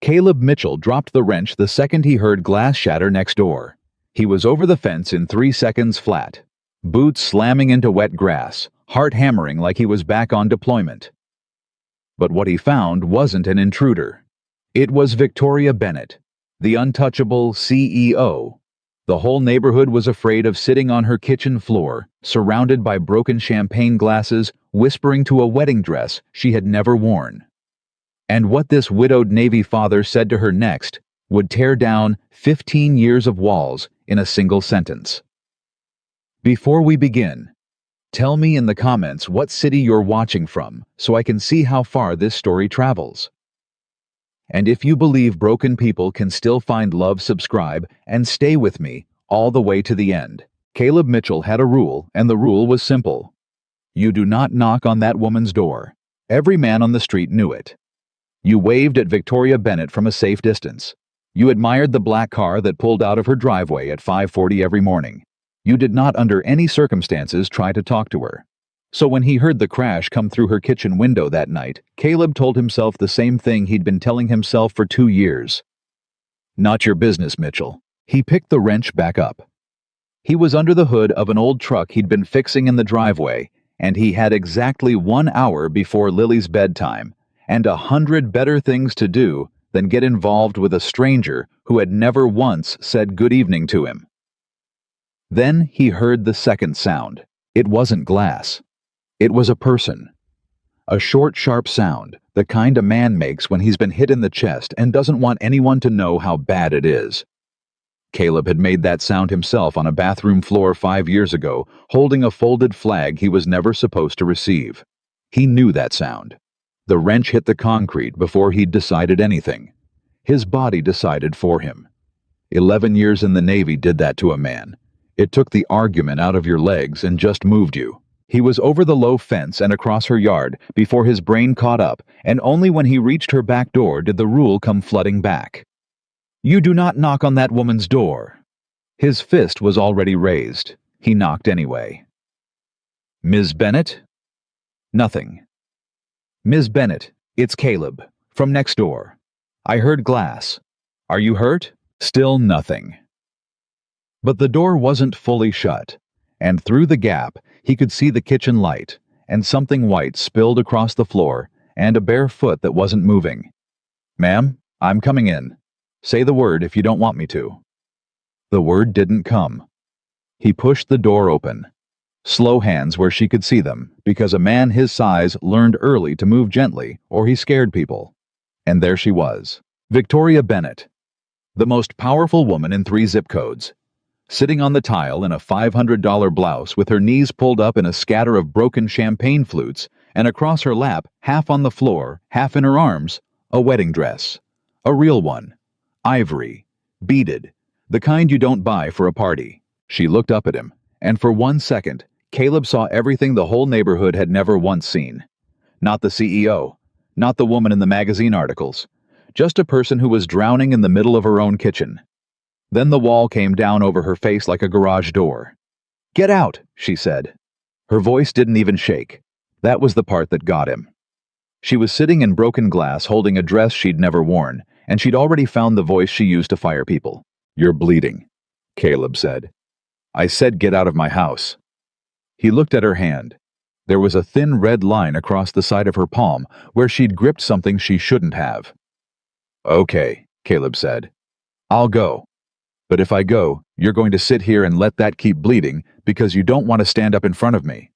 Caleb Mitchell dropped the wrench the second he heard glass shatter next door. He was over the fence in 3 seconds flat. Boots slamming into wet grass, heart hammering like he was back on deployment. But what he found wasn't an intruder. It was Victoria Bennett, the untouchable CEO. The whole neighborhood was afraid of sitting on her kitchen floor, surrounded by broken champagne glasses, whispering to a wedding dress she had never worn. And what this widowed Navy father said to her next would tear down 15 years of walls in a single sentence. Before we begin, tell me in the comments what city you're watching from so I can see how far this story travels. And if you believe broken people can still find love, subscribe and stay with me all the way to the end. Caleb Mitchell had a rule, and the rule was simple. You do not knock on that woman's door. Every man on the street knew it. You waved at Victoria Bennett from a safe distance. You admired the black car that pulled out of her driveway at 5:40 every morning. You did not under any circumstances try to talk to her. So when he heard the crash come through her kitchen window that night, Caleb told himself the same thing he'd been telling himself for 2 years. Not your business, Mitchell. He picked the wrench back up. He was under the hood of an old truck he'd been fixing in the driveway, and he had exactly 1 hour before Lily's bedtime, and 100 better things to do than get involved with a stranger who had never once said good evening to him. Then he heard the second sound. It wasn't glass. It was a person. A short, sharp sound, the kind a man makes when he's been hit in the chest and doesn't want anyone to know how bad it is. Caleb had made that sound himself on a bathroom floor 5 years ago, holding a folded flag he was never supposed to receive. He knew that sound. The wrench hit the concrete before he'd decided anything. His body decided for him. 11 years in the Navy did that to a man. It took the argument out of your legs and just moved you. He was over the low fence and across her yard before his brain caught up, and only when he reached her back door did the rule come flooding back. You do not knock on that woman's door. His fist was already raised. He knocked anyway. Ms. Bennett? Nothing. Ms. Bennett, it's Caleb, from next door. I heard glass. Are you hurt? Still nothing. But the door wasn't fully shut, and through the gap he could see the kitchen light, and something white spilled across the floor, and a bare foot that wasn't moving. Ma'am, I'm coming in. Say the word if you don't want me to. The word didn't come. He pushed the door open. Slow hands where she could see them, because a man his size learned early to move gently, or he scared people. And there she was, Victoria Bennett, the most powerful woman in 3 zip codes, sitting on the tile in a $500 blouse with her knees pulled up in a scatter of broken champagne flutes, and across her lap, half on the floor, half in her arms, a wedding dress. A real one. Ivory. Beaded. The kind you don't buy for a party. She looked up at him, and for 1 second, Caleb saw everything the whole neighborhood had never once seen. Not the CEO. Not the woman in the magazine articles. Just a person who was drowning in the middle of her own kitchen. Then the wall came down over her face like a garage door. Get out, she said. Her voice didn't even shake. That was the part that got him. She was sitting in broken glass holding a dress she'd never worn, and she'd already found the voice she used to fire people. You're bleeding, Caleb said. I said get out of my house. He looked at her hand. There was a thin red line across the side of her palm where she'd gripped something she shouldn't have. Okay, Caleb said. I'll go. But if I go, you're going to sit here and let that keep bleeding because you don't want to stand up in front of me.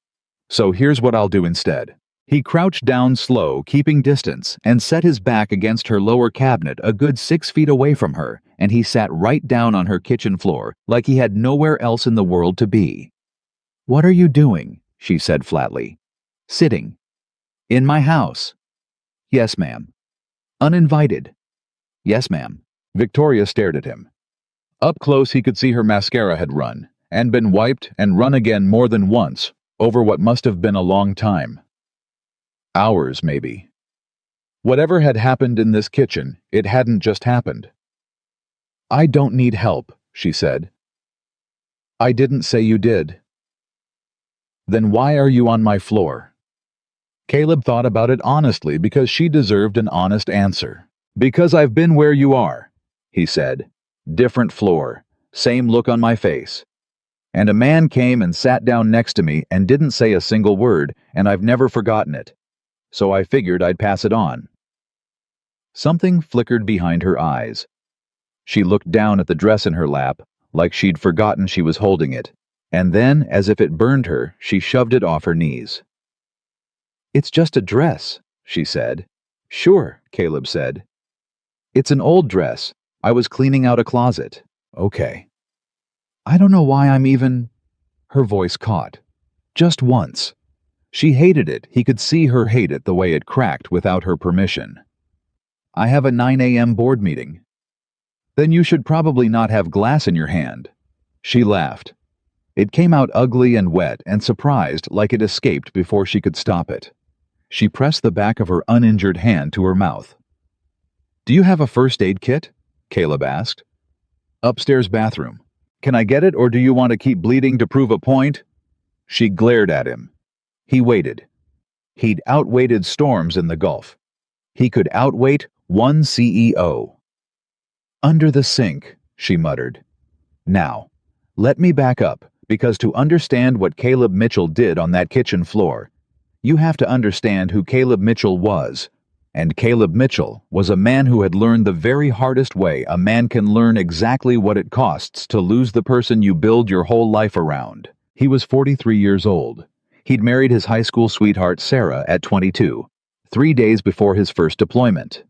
So here's what I'll do instead. He crouched down slow, keeping distance, and set his back against her lower cabinet a good 6 feet away from her, and he sat right down on her kitchen floor like he had nowhere else in the world to be. What are you doing? She said flatly. Sitting. In my house. Yes, ma'am. Uninvited. Yes, ma'am. Victoria stared at him. Up close he could see her mascara had run, and been wiped and run again more than once, over what must have been a long time. Hours, maybe. Whatever had happened in this kitchen, it hadn't just happened. I don't need help, she said. I didn't say you did. Then why are you on my floor? Caleb thought about it honestly because she deserved an honest answer. Because I've been where you are, he said. Different floor, same look on my face. And a man came and sat down next to me and didn't say a single word, and I've never forgotten it. So I figured I'd pass it on. Something flickered behind her eyes. She looked down at the dress in her lap, like she'd forgotten she was holding it, and then, as if it burned her, she shoved it off her knees. It's just a dress, she said. Sure, Caleb said. It's an old dress. I was cleaning out a closet. Okay. I don't know why I'm even... Her voice caught. Just once. She hated it. He could see her hate it the way it cracked without her permission. I have a 9 a.m. board meeting. Then you should probably not have glass in your hand. She laughed. It came out ugly and wet and surprised, like it escaped before she could stop it. She pressed the back of her uninjured hand to her mouth. Do you have a first aid kit? Caleb asked. Upstairs bathroom. Can I get it, or do you want to keep bleeding to prove a point? She glared at him. He waited. He'd outweighted storms in the Gulf. He could outweight one CEO. Under the sink, she muttered. Now, let me back up, because to understand what Caleb Mitchell did on that kitchen floor, you have to understand who Caleb Mitchell was. And Caleb Mitchell was a man who had learned the very hardest way a man can learn exactly what it costs to lose the person you build your whole life around. He was 43 years old. He'd married his high school sweetheart Sarah at 22, 3 days before his first deployment.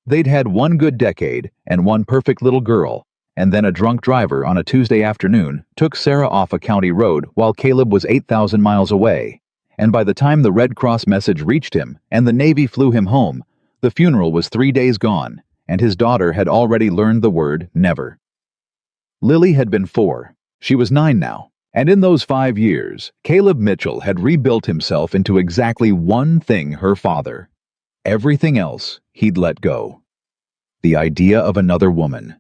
They'd had one good decade and one perfect little girl, and then a drunk driver on a Tuesday afternoon took Sarah off a county road while Caleb was 8,000 miles away. And by the time the Red Cross message reached him and the Navy flew him home, the funeral was 3 days gone, and his daughter had already learned the word never. Lily had been 4. She was 9 now, and in those 5 years, Caleb Mitchell had rebuilt himself into exactly one thing: her father. Everything else he'd let go. The idea of another woman.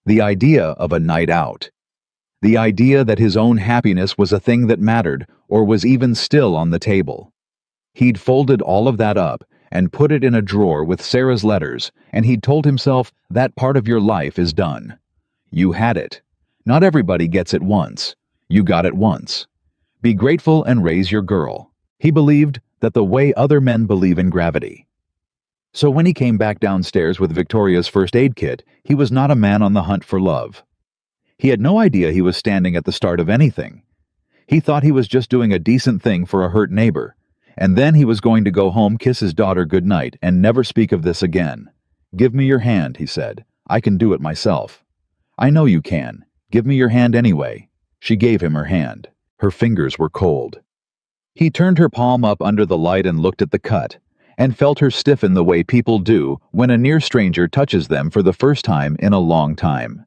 The idea of a night out. The idea that his own happiness was a thing that mattered or was even still on the table. He'd folded all of that up and put it in a drawer with Sarah's letters, and he'd told himself that part of your life is done. You had it. Not everybody gets it once. You got it once. Be grateful and raise your girl. He believed that the way other men believe in gravity. So when he came back downstairs with Victoria's first aid kit, he was not a man on the hunt for love. He had no idea he was standing at the start of anything. He thought he was just doing a decent thing for a hurt neighbor, and then he was going to go home, kiss his daughter goodnight, and never speak of this again. Give me your hand, he said. I can do it myself. I know you can. Give me your hand anyway. She gave him her hand. Her fingers were cold. He turned her palm up under the light and looked at the cut, and felt her stiffen the way people do when a near stranger touches them for the first time in a long time.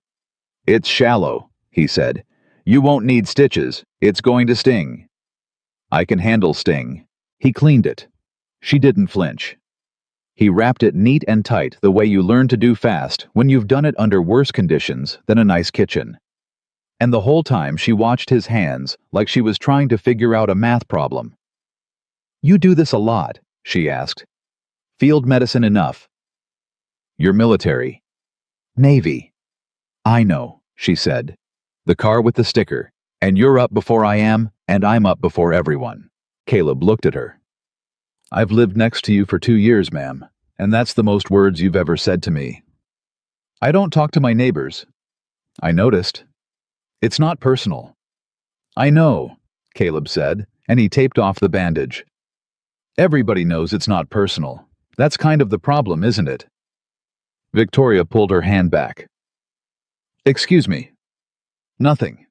It's shallow, he said. You won't need stitches. It's going to sting. I can handle sting. He cleaned it. She didn't flinch. He wrapped it neat and tight the way you learn to do fast when you've done it under worse conditions than a nice kitchen. And the whole time she watched his hands like she was trying to figure out a math problem. You do this a lot, she asked. Field medicine enough. You're military. Navy. I know, she said. The car with the sticker. And you're up before I am, and I'm up before everyone. Caleb looked at her. I've lived next to you for 2 years, ma'am, and that's the most words you've ever said to me. I don't talk to my neighbors. I noticed. It's not personal. I know, Caleb said, and he taped off the bandage. Everybody knows it's not personal. That's kind of the problem, isn't it? Victoria pulled her hand back. Excuse me. Nothing,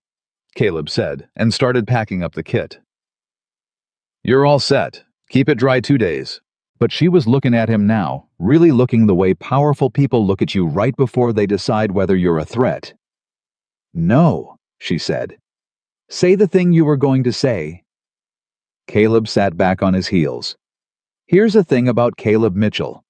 Caleb said, and started packing up the kit. You're all set. Keep it dry 2 days. But she was looking at him now, really looking the way powerful people look at you right before they decide whether you're a threat. No, she said. Say the thing you were going to say. Caleb sat back on his heels. Here's the thing about Caleb Mitchell.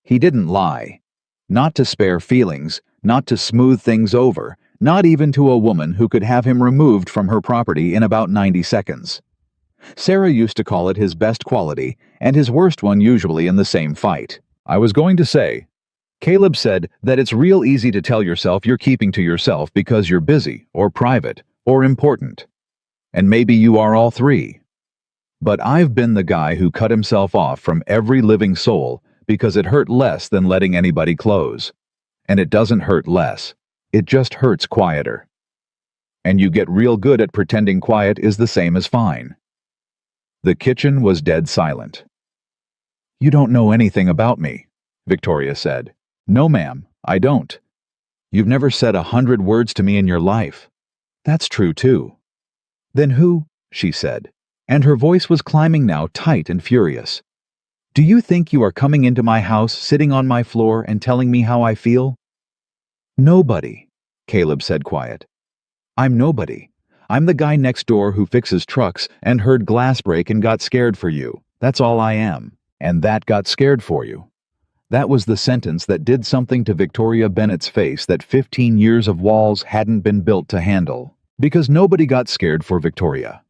He didn't lie. Not to spare feelings, not to smooth things over, not even to a woman who could have him removed from her property in about 90 seconds. Sarah used to call it his best quality, and his worst one usually in the same fight. I was going to say, Caleb said that it's real easy to tell yourself you're keeping to yourself because you're busy, or private, or important. And maybe you are all three. But I've been the guy who cut himself off from every living soul because it hurt less than letting anybody close. And it doesn't hurt less. It just hurts quieter. And you get real good at pretending quiet is the same as fine. The kitchen was dead silent. "You don't know anything about me," Victoria said. "No, ma'am, I don't. You've never said 100 words to me in your life." "That's true, too." "Then who?" she said, and her voice was climbing now tight and furious. "Do you think you are coming into my house, sitting on my floor, and telling me how I feel?" "Nobody," Caleb said quiet. "I'm nobody. I'm the guy next door who fixes trucks and heard glass break and got scared for you. That's all I am. And that got scared for you." That was the sentence that did something to Victoria Bennett's face that 15 years of walls hadn't been built to handle. Because nobody got scared for Victoria.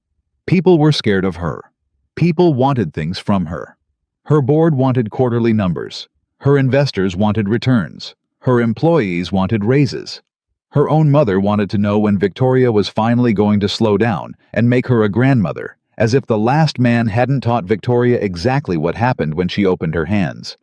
People were scared of her. People wanted things from her. Her board wanted quarterly numbers. Her investors wanted returns. Her employees wanted raises. Her own mother wanted to know when Victoria was finally going to slow down and make her a grandmother, as if the last man hadn't taught Victoria exactly what happened when she opened her hands.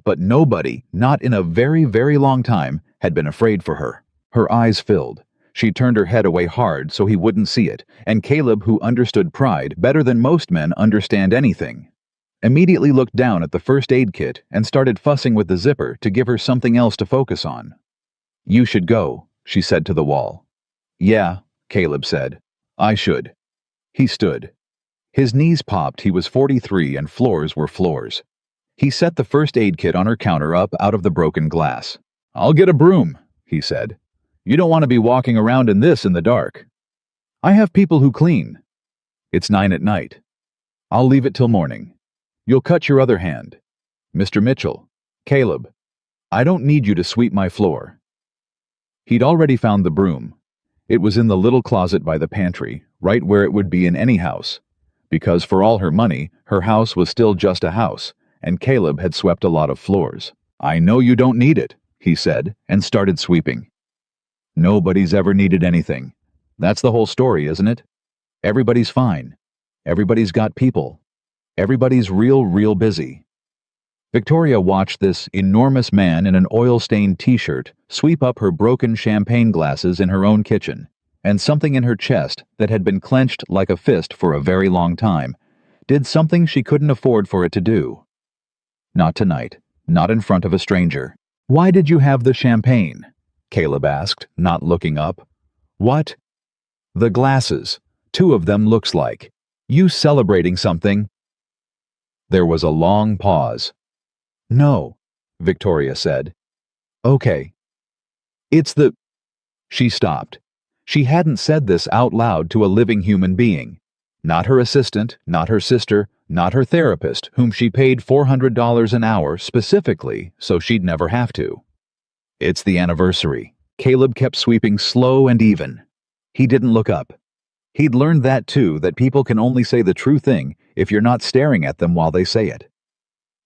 But nobody, not in a very, very long time, had been afraid for her. Her eyes filled. She turned her head away hard so he wouldn't see it, and Caleb, who understood pride better than most men understand anything, immediately looked down at the first aid kit and started fussing with the zipper to give her something else to focus on. "You should go," she said to the wall. "Yeah," Caleb said. "I should." He stood. His knees popped. He was 43 and floors were floors. He set the first aid kit on her counter up out of the broken glass. "I'll get a broom," he said. "You don't want to be walking around in this in the dark." "I have people who clean." "It's 9 at night." "I'll leave it till morning." "You'll cut your other hand." "Mr. Mitchell." "Caleb, I don't need you to sweep my floor." He'd already found the broom. It was in the little closet by the pantry, right where it would be in any house. Because for all her money, her house was still just a house, and Caleb had swept a lot of floors. "I know you don't need it," he said, and started sweeping. Nobody's ever needed anything. That's the whole story, isn't it? Everybody's fine. Everybody's got people. Everybody's real busy. Victoria watched this enormous man in an oil-stained t-shirt sweep up her broken champagne glasses in her own kitchen, and something in her chest that had been clenched like a fist for a very long time did something she couldn't afford for it to do. Not tonight. Not in front of a stranger. "Why did you have the champagne?" Caleb asked, not looking up. "What?" "The glasses. 2 of them looks like. You celebrating something?" There was a long pause. "No," Victoria said. "Okay. It's the—" She stopped. She hadn't said this out loud to a living human being. Not her assistant, not her sister, not her therapist, whom she paid $400 an hour specifically so she'd never have to. "It's the anniversary." Caleb kept sweeping slow and even. He didn't look up. He'd learned that too, that people can only say the true thing if you're not staring at them while they say it.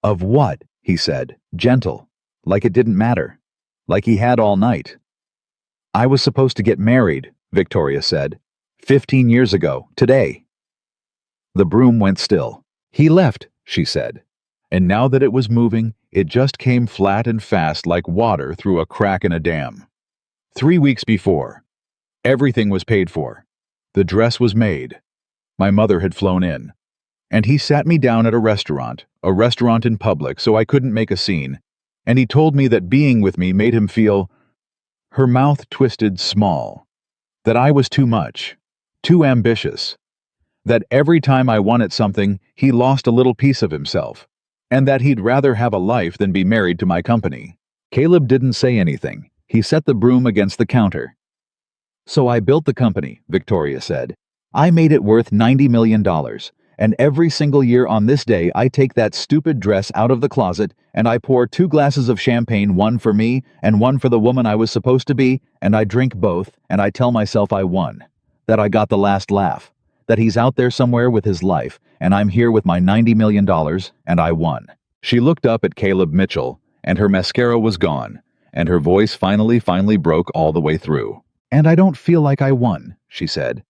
"Of what?" he said, gentle, like it didn't matter, like he had all night. "I was supposed to get married," Victoria said. 15 years ago, today." The broom went still. "He left," she said. And now that it was moving, it just came flat and fast like water through a crack in a dam. 3 weeks before. Everything was paid for. The dress was made. My mother had flown in. And he sat me down at a restaurant in public so I couldn't make a scene, and he told me that being with me made him feel— her mouth twisted small. That I was too much. Too ambitious. That every time I wanted something, he lost a little piece of himself. And that he'd rather have a life than be married to my company. Caleb didn't say anything. He set the broom against the counter. "So I built the company," Victoria said. "I made it worth $90 million. And every single year on this day I take that stupid dress out of the closet and I pour 2 glasses of champagne, one for me and one for the woman I was supposed to be, and I drink both and I tell myself I won. That I got the last laugh. That he's out there somewhere with his life, and I'm here with my $90 million, and I won." She looked up at Caleb Mitchell, and her mascara was gone, and her voice finally broke all the way through. "And I don't feel like I won," she said.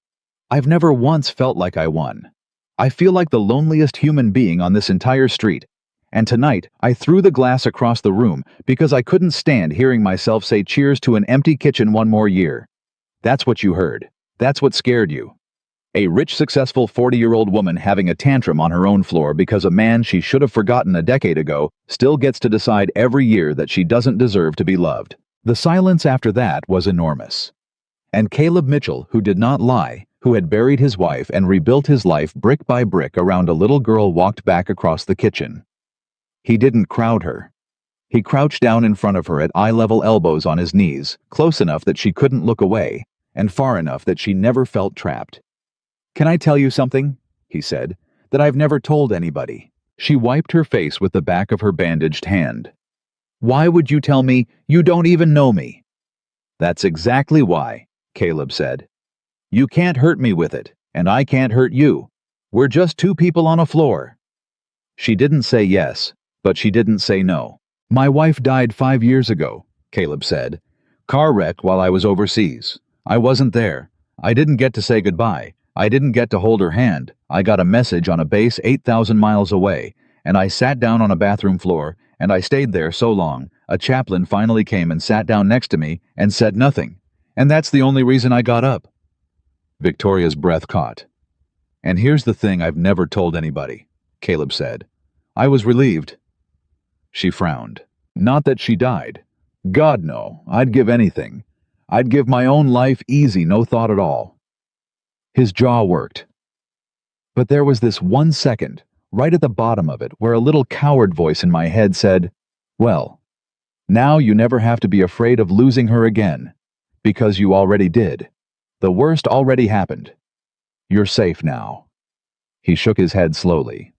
"I've never once felt like I won. I feel like the loneliest human being on this entire street. And tonight, I threw the glass across the room because I couldn't stand hearing myself say cheers to an empty kitchen one more year. That's what you heard. That's what scared you. A rich, successful 40-year-old woman having a tantrum on her own floor because a man she should have forgotten a decade ago still gets to decide every year that she doesn't deserve to be loved." The silence after that was enormous. And Caleb Mitchell, who did not lie, who had buried his wife and rebuilt his life brick by brick around a little girl, walked back across the kitchen. He didn't crowd her. He crouched down in front of her at eye-level, elbows on his knees, close enough that she couldn't look away, and far enough that she never felt trapped. "Can I tell you something?" he said, "that I've never told anybody." She wiped her face with the back of her bandaged hand. "Why would you tell me? You don't even know me." "That's exactly why," Caleb said. "You can't hurt me with it, and I can't hurt you. We're just two people on a floor." She didn't say yes, but she didn't say no. "My wife died 5 years ago," Caleb said. "Car wreck while I was overseas. I wasn't there. I didn't get to say goodbye. I didn't get to hold her hand. I got a message on a base 8,000 miles away, and I sat down on a bathroom floor, and I stayed there so long, a chaplain finally came and sat down next to me and said nothing. And that's the only reason I got up." Victoria's breath caught. "And here's the thing I've never told anybody," Caleb said. "I was relieved." She frowned. "Not that she died. God, no. I'd give anything. I'd give my own life easy, no thought at all." His jaw worked. But there was this 1 second, right at the bottom of it, where a little coward voice in my head said, "Well, now you never have to be afraid of losing her again, because you already did. The worst already happened. You're safe now." He shook his head slowly.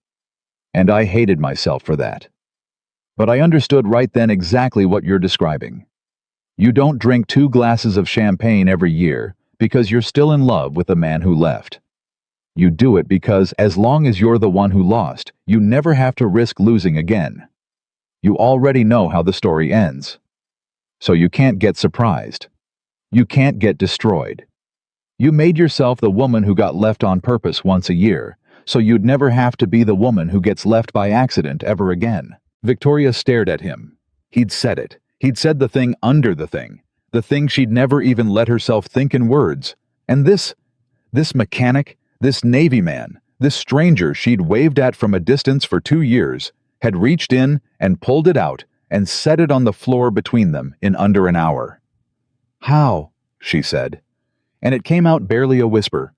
And I hated myself for that. But I understood right then exactly what you're describing. You don't drink 2 glasses of champagne every year because you're still in love with the man who left. You do it because as long as you're the one who lost, you never have to risk losing again. You already know how the story ends. So you can't get surprised. You can't get destroyed. You made yourself the woman who got left on purpose once a year, so you'd never have to be the woman who gets left by accident ever again. Victoria stared at him. He'd said it. He'd said the thing under the thing she'd never even let herself think in words. And this mechanic, this Navy man, this stranger she'd waved at from a distance for 2 years, had reached in and pulled it out and set it on the floor between them in under an hour. "How?" she said. And it came out barely a whisper.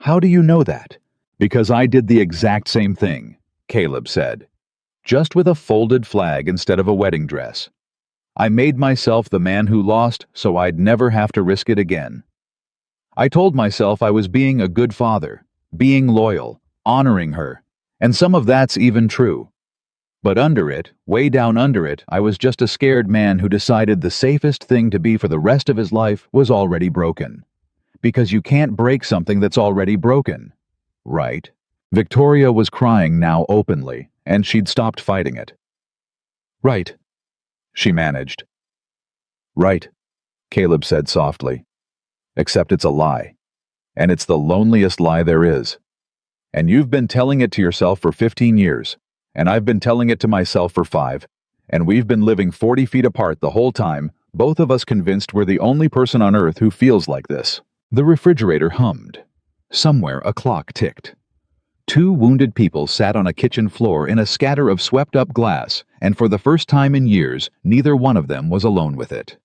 "How do you know that?" "Because I did the exact same thing," Caleb said. "Just with a folded flag instead of a wedding dress. I made myself the man who lost so I'd never have to risk it again. I told myself I was being a good father, being loyal, honoring her, and some of that's even true. But under it, way down under it, I was just a scared man who decided the safest thing to be for the rest of his life was already broken. Because you can't break something that's already broken. Right?" Victoria was crying now openly, and she'd stopped fighting it. "Right," she managed. "Right," Caleb said softly. "Except it's a lie. And it's the loneliest lie there is. And you've been telling it to yourself for 15 years, and I've been telling it to myself for 5, and we've been living 40 feet apart the whole time, both of us convinced we're the only person on earth who feels like this." The refrigerator hummed. Somewhere a clock ticked. 2 wounded people sat on a kitchen floor in a scatter of swept-up glass, and for the first time in years, neither one of them was alone with it.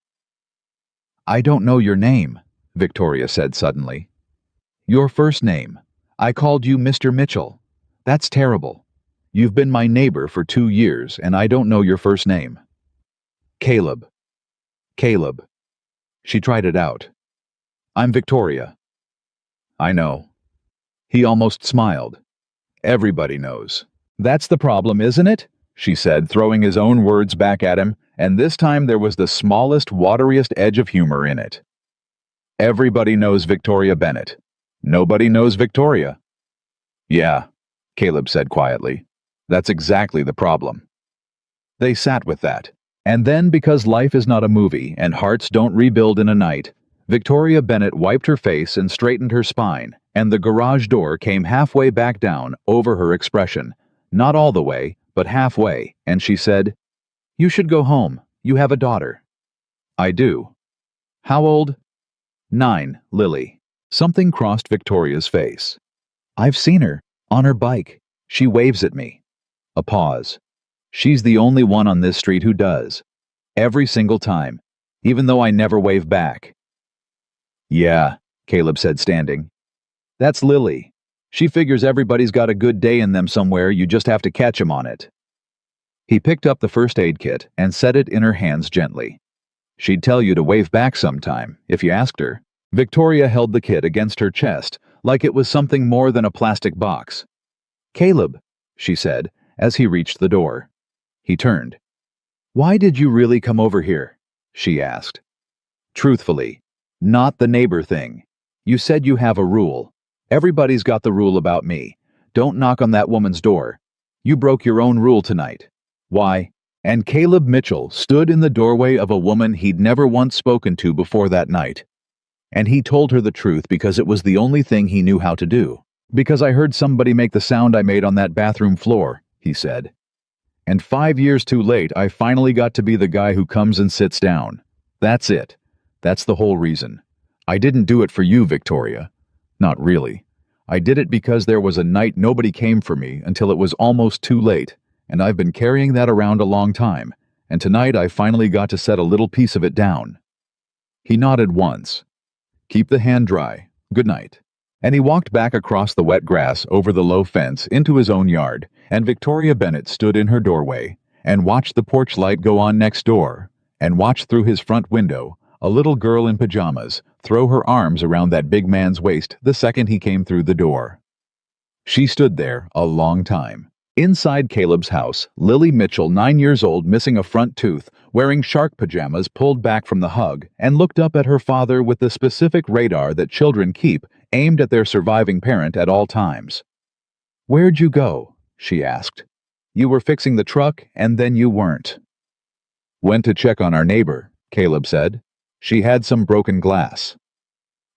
"I don't know your name," Victoria said suddenly. "Your first name. I called you Mr. Mitchell. That's terrible. You've been my neighbor for 2 years, and I don't know your first name." "Caleb." "Caleb." She tried it out. "I'm Victoria." "I know." He almost smiled. "Everybody knows." "That's the problem, isn't it?" she said, throwing his own words back at him, and this time there was the smallest, wateriest edge of humor in it. "Everybody knows Victoria Bennett. Nobody knows Victoria." "Yeah," Caleb said quietly. "That's exactly the problem." They sat with that. And then, because life is not a movie and hearts don't rebuild in a night, Victoria Bennett wiped her face and straightened her spine, and the garage door came halfway back down over her expression. Not all the way, but halfway, and she said, "You should go home. You have a daughter." "I do." "How old?" "9, Lily." Something crossed Victoria's face. "I've seen her. On her bike. She waves at me." A pause. "She's the only one on this street who does. Every single time. Even though I never wave back." "Yeah," Caleb said, standing. "That's Lily. She figures everybody's got a good day in them somewhere, you just have to catch 'em on it." He picked up the first aid kit and set it in her hands gently. "She'd tell you to wave back sometime, if you asked her." Victoria held the kit against her chest, like it was something more than a plastic box. "Caleb," she said, as he reached the door. He turned. "Why did you really come over here?" she asked. "Truthfully, not the neighbor thing. You said you have a rule. Everybody's got the rule about me. Don't knock on that woman's door. You broke your own rule tonight. Why?" And Caleb Mitchell stood in the doorway of a woman he'd never once spoken to before that night. And he told her the truth because it was the only thing he knew how to do. "Because I heard somebody make the sound I made on that bathroom floor," he said. "And 5 years too late, I finally got to be the guy who comes and sits down. That's it. That's the whole reason. I didn't do it for you, Victoria. Not really. I did it because there was a night nobody came for me until it was almost too late, and I've been carrying that around a long time, and tonight I finally got to set a little piece of it down." He nodded once. "Keep the hand dry. Good night." And he walked back across the wet grass over the low fence into his own yard, and Victoria Bennett stood in her doorway and watched the porch light go on next door, and watched through his front window a little girl in pajamas throw her arms around that big man's waist the second he came through the door. She stood there a long time. Inside Caleb's house, Lily Mitchell, 9 years old, missing a front tooth, wearing shark pajamas pulled back from the hug, and looked up at her father with the specific radar that children keep aimed at their surviving parent at all times. "Where'd you go?" she asked. "You were fixing the truck, and then you weren't." "Went to check on our neighbor," Caleb said. "She had some broken glass."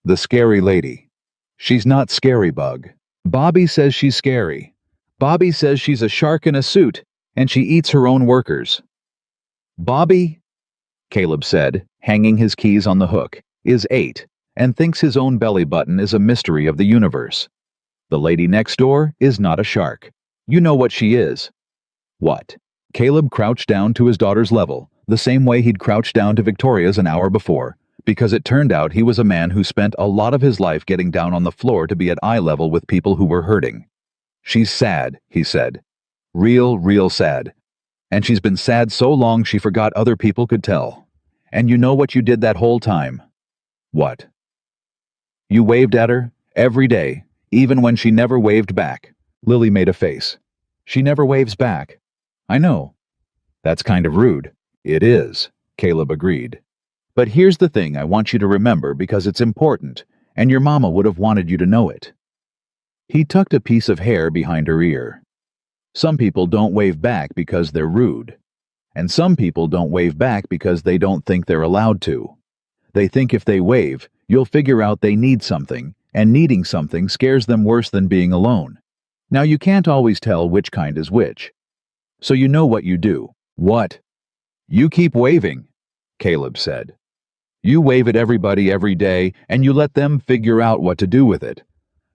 "The scary lady." "She's not scary, Bug. Bobby says she's scary. Bobby says she's a shark in a suit, and she eats her own workers." "Bobby," Caleb said, hanging his keys on the hook, "is 8, and thinks his own belly button is a mystery of the universe. The lady next door is not a shark. You know what she is." "What?" Caleb crouched down to his daughter's level, the same way he'd crouched down to Victoria's an hour before, because it turned out he was a man who spent a lot of his life getting down on the floor to be at eye level with people who were hurting. "She's sad," he said. Real sad. And she's been sad so long she forgot other people could tell. And you know what you did that whole time?" "What?" "You waved at her, every day, even when she never waved back." Lily made a face. "She never waves back." "I know." "That's kind of rude." "It is," Caleb agreed. "But here's the thing I want you to remember because it's important, and your mama would have wanted you to know it." He tucked a piece of hair behind her ear. "Some people don't wave back because they're rude. And some people don't wave back because they don't think they're allowed to. They think if they wave, you'll figure out they need something, and needing something scares them worse than being alone. Now you can't always tell which kind is which. So you know what you do." "What?" "You keep waving," Caleb said. "You wave at everybody every day, and you let them figure out what to do with it.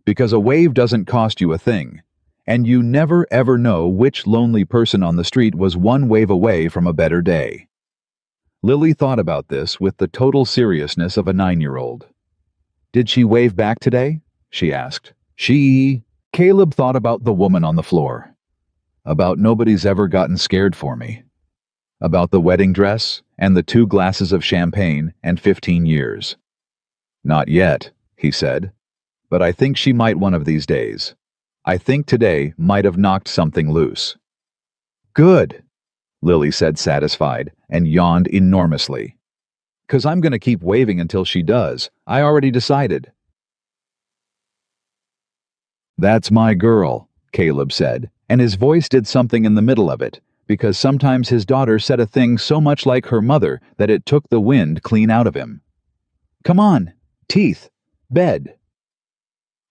Because a wave doesn't cost you a thing, and you never ever know which lonely person on the street was one wave away from a better day." Lily thought about this with the total seriousness of a 9-year-old. "Did she wave back today?" she asked. Caleb thought about the woman on the floor. About nobody's ever gotten scared for me. About the wedding dress, and the 2 glasses of champagne, and 15 years. "Not yet," he said. "But I think she might one of these days. I think today might have knocked something loose." "Good," Lily said, satisfied, and yawned enormously. "'Cause I'm gonna keep waving until she does. I already decided." "That's my girl," Caleb said, and his voice did something in the middle of it, because sometimes his daughter said a thing so much like her mother that it took the wind clean out of him. "Come on, teeth, bed."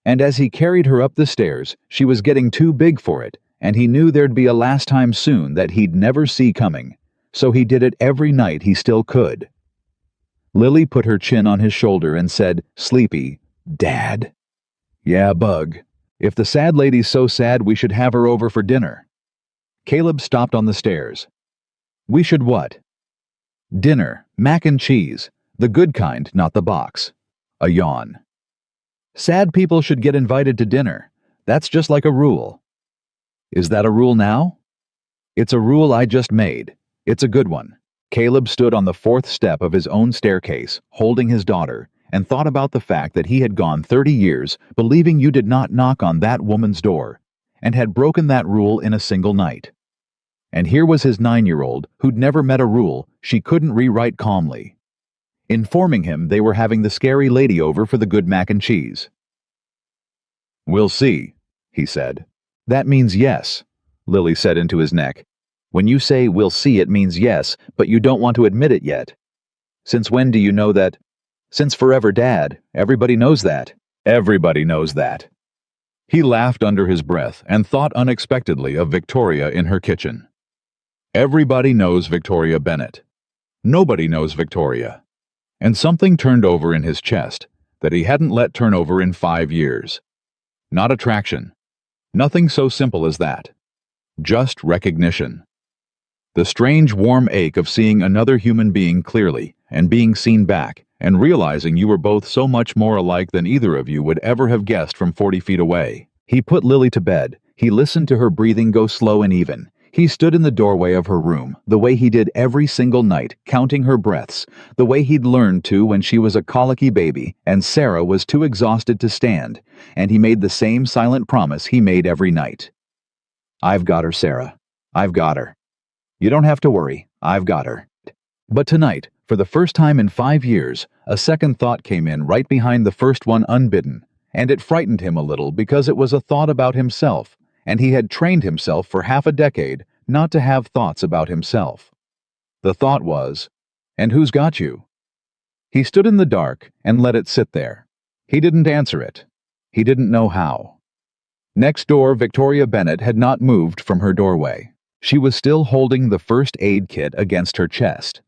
And as he carried her up the stairs, she was getting too big for it, and he knew there'd be a last time soon that he'd never see coming, so he did it every night he still could. Lily put her chin on his shoulder and said, sleepy, "Dad?" "Yeah, bug. If the sad lady's so sad, we should have her over for dinner." Caleb stopped on the stairs. "We should what?" "Dinner, mac and cheese, the good kind, not the box." A yawn. "Sad people should get invited to dinner. That's just like a rule." "Is that a rule now?" "It's a rule I just made. It's a good one." Caleb stood on the 4th step of his own staircase, holding his daughter, and thought about the fact that he had gone 30 years believing you did not knock on that woman's door, and had broken that rule in a single night. And here was his 9-year-old, who'd never met a rule she couldn't rewrite calmly, informing him they were having the scary lady over for the good mac and cheese. "We'll see," he said. "That means yes," Lily said into his neck. "When you say we'll see, it means yes, but you don't want to admit it yet. Since when do you know that?" "Since forever, Dad. Everybody knows that." "Everybody knows that." He laughed under his breath and thought unexpectedly of Victoria in her kitchen. Everybody knows Victoria Bennett. Nobody knows Victoria. And something turned over in his chest that he hadn't let turn over in 5 years. Not attraction. Nothing so simple as that. Just recognition. The strange warm ache of seeing another human being clearly and being seen back and realizing you were both so much more alike than either of you would ever have guessed from 40 feet away. He put Lily to bed. He listened to her breathing go slow and even. He stood in the doorway of her room, the way he did every single night, counting her breaths, the way he'd learned to when she was a colicky baby and Sarah was too exhausted to stand, and he made the same silent promise he made every night. "I've got her, Sarah. I've got her. You don't have to worry. I've got her." But tonight, for the first time in 5 years, a second thought came in right behind the first one unbidden, and it frightened him a little because it was a thought about himself, and he had trained himself for half a decade not to have thoughts about himself. The thought was, "And who's got you?" He stood in the dark and let it sit there. He didn't answer it. He didn't know how. Next door, Victoria Bennett had not moved from her doorway. She was still holding the first aid kit against her chest.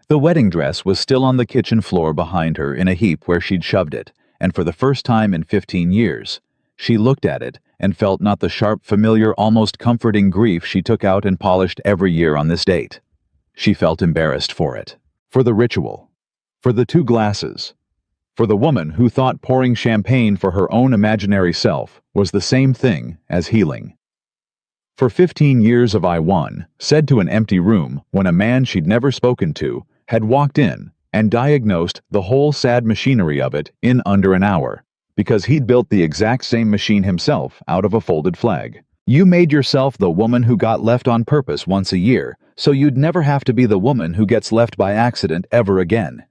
The wedding dress was still on the kitchen floor behind her in a heap where she'd shoved it, and for the first time in 15 years, she looked at it and felt not the sharp, familiar, almost comforting grief she took out and polished every year on this date. She felt embarrassed for it, for the ritual, for the 2 glasses, for the woman who thought pouring champagne for her own imaginary self was the same thing as healing. For 15 years of I won, said to an empty room when a man she'd never spoken to had walked in and diagnosed the whole sad machinery of it in under an hour, because he'd built the exact same machine himself out of a folded flag. You made yourself the woman who got left on purpose once a year, so you'd never have to be the woman who gets left by accident ever again.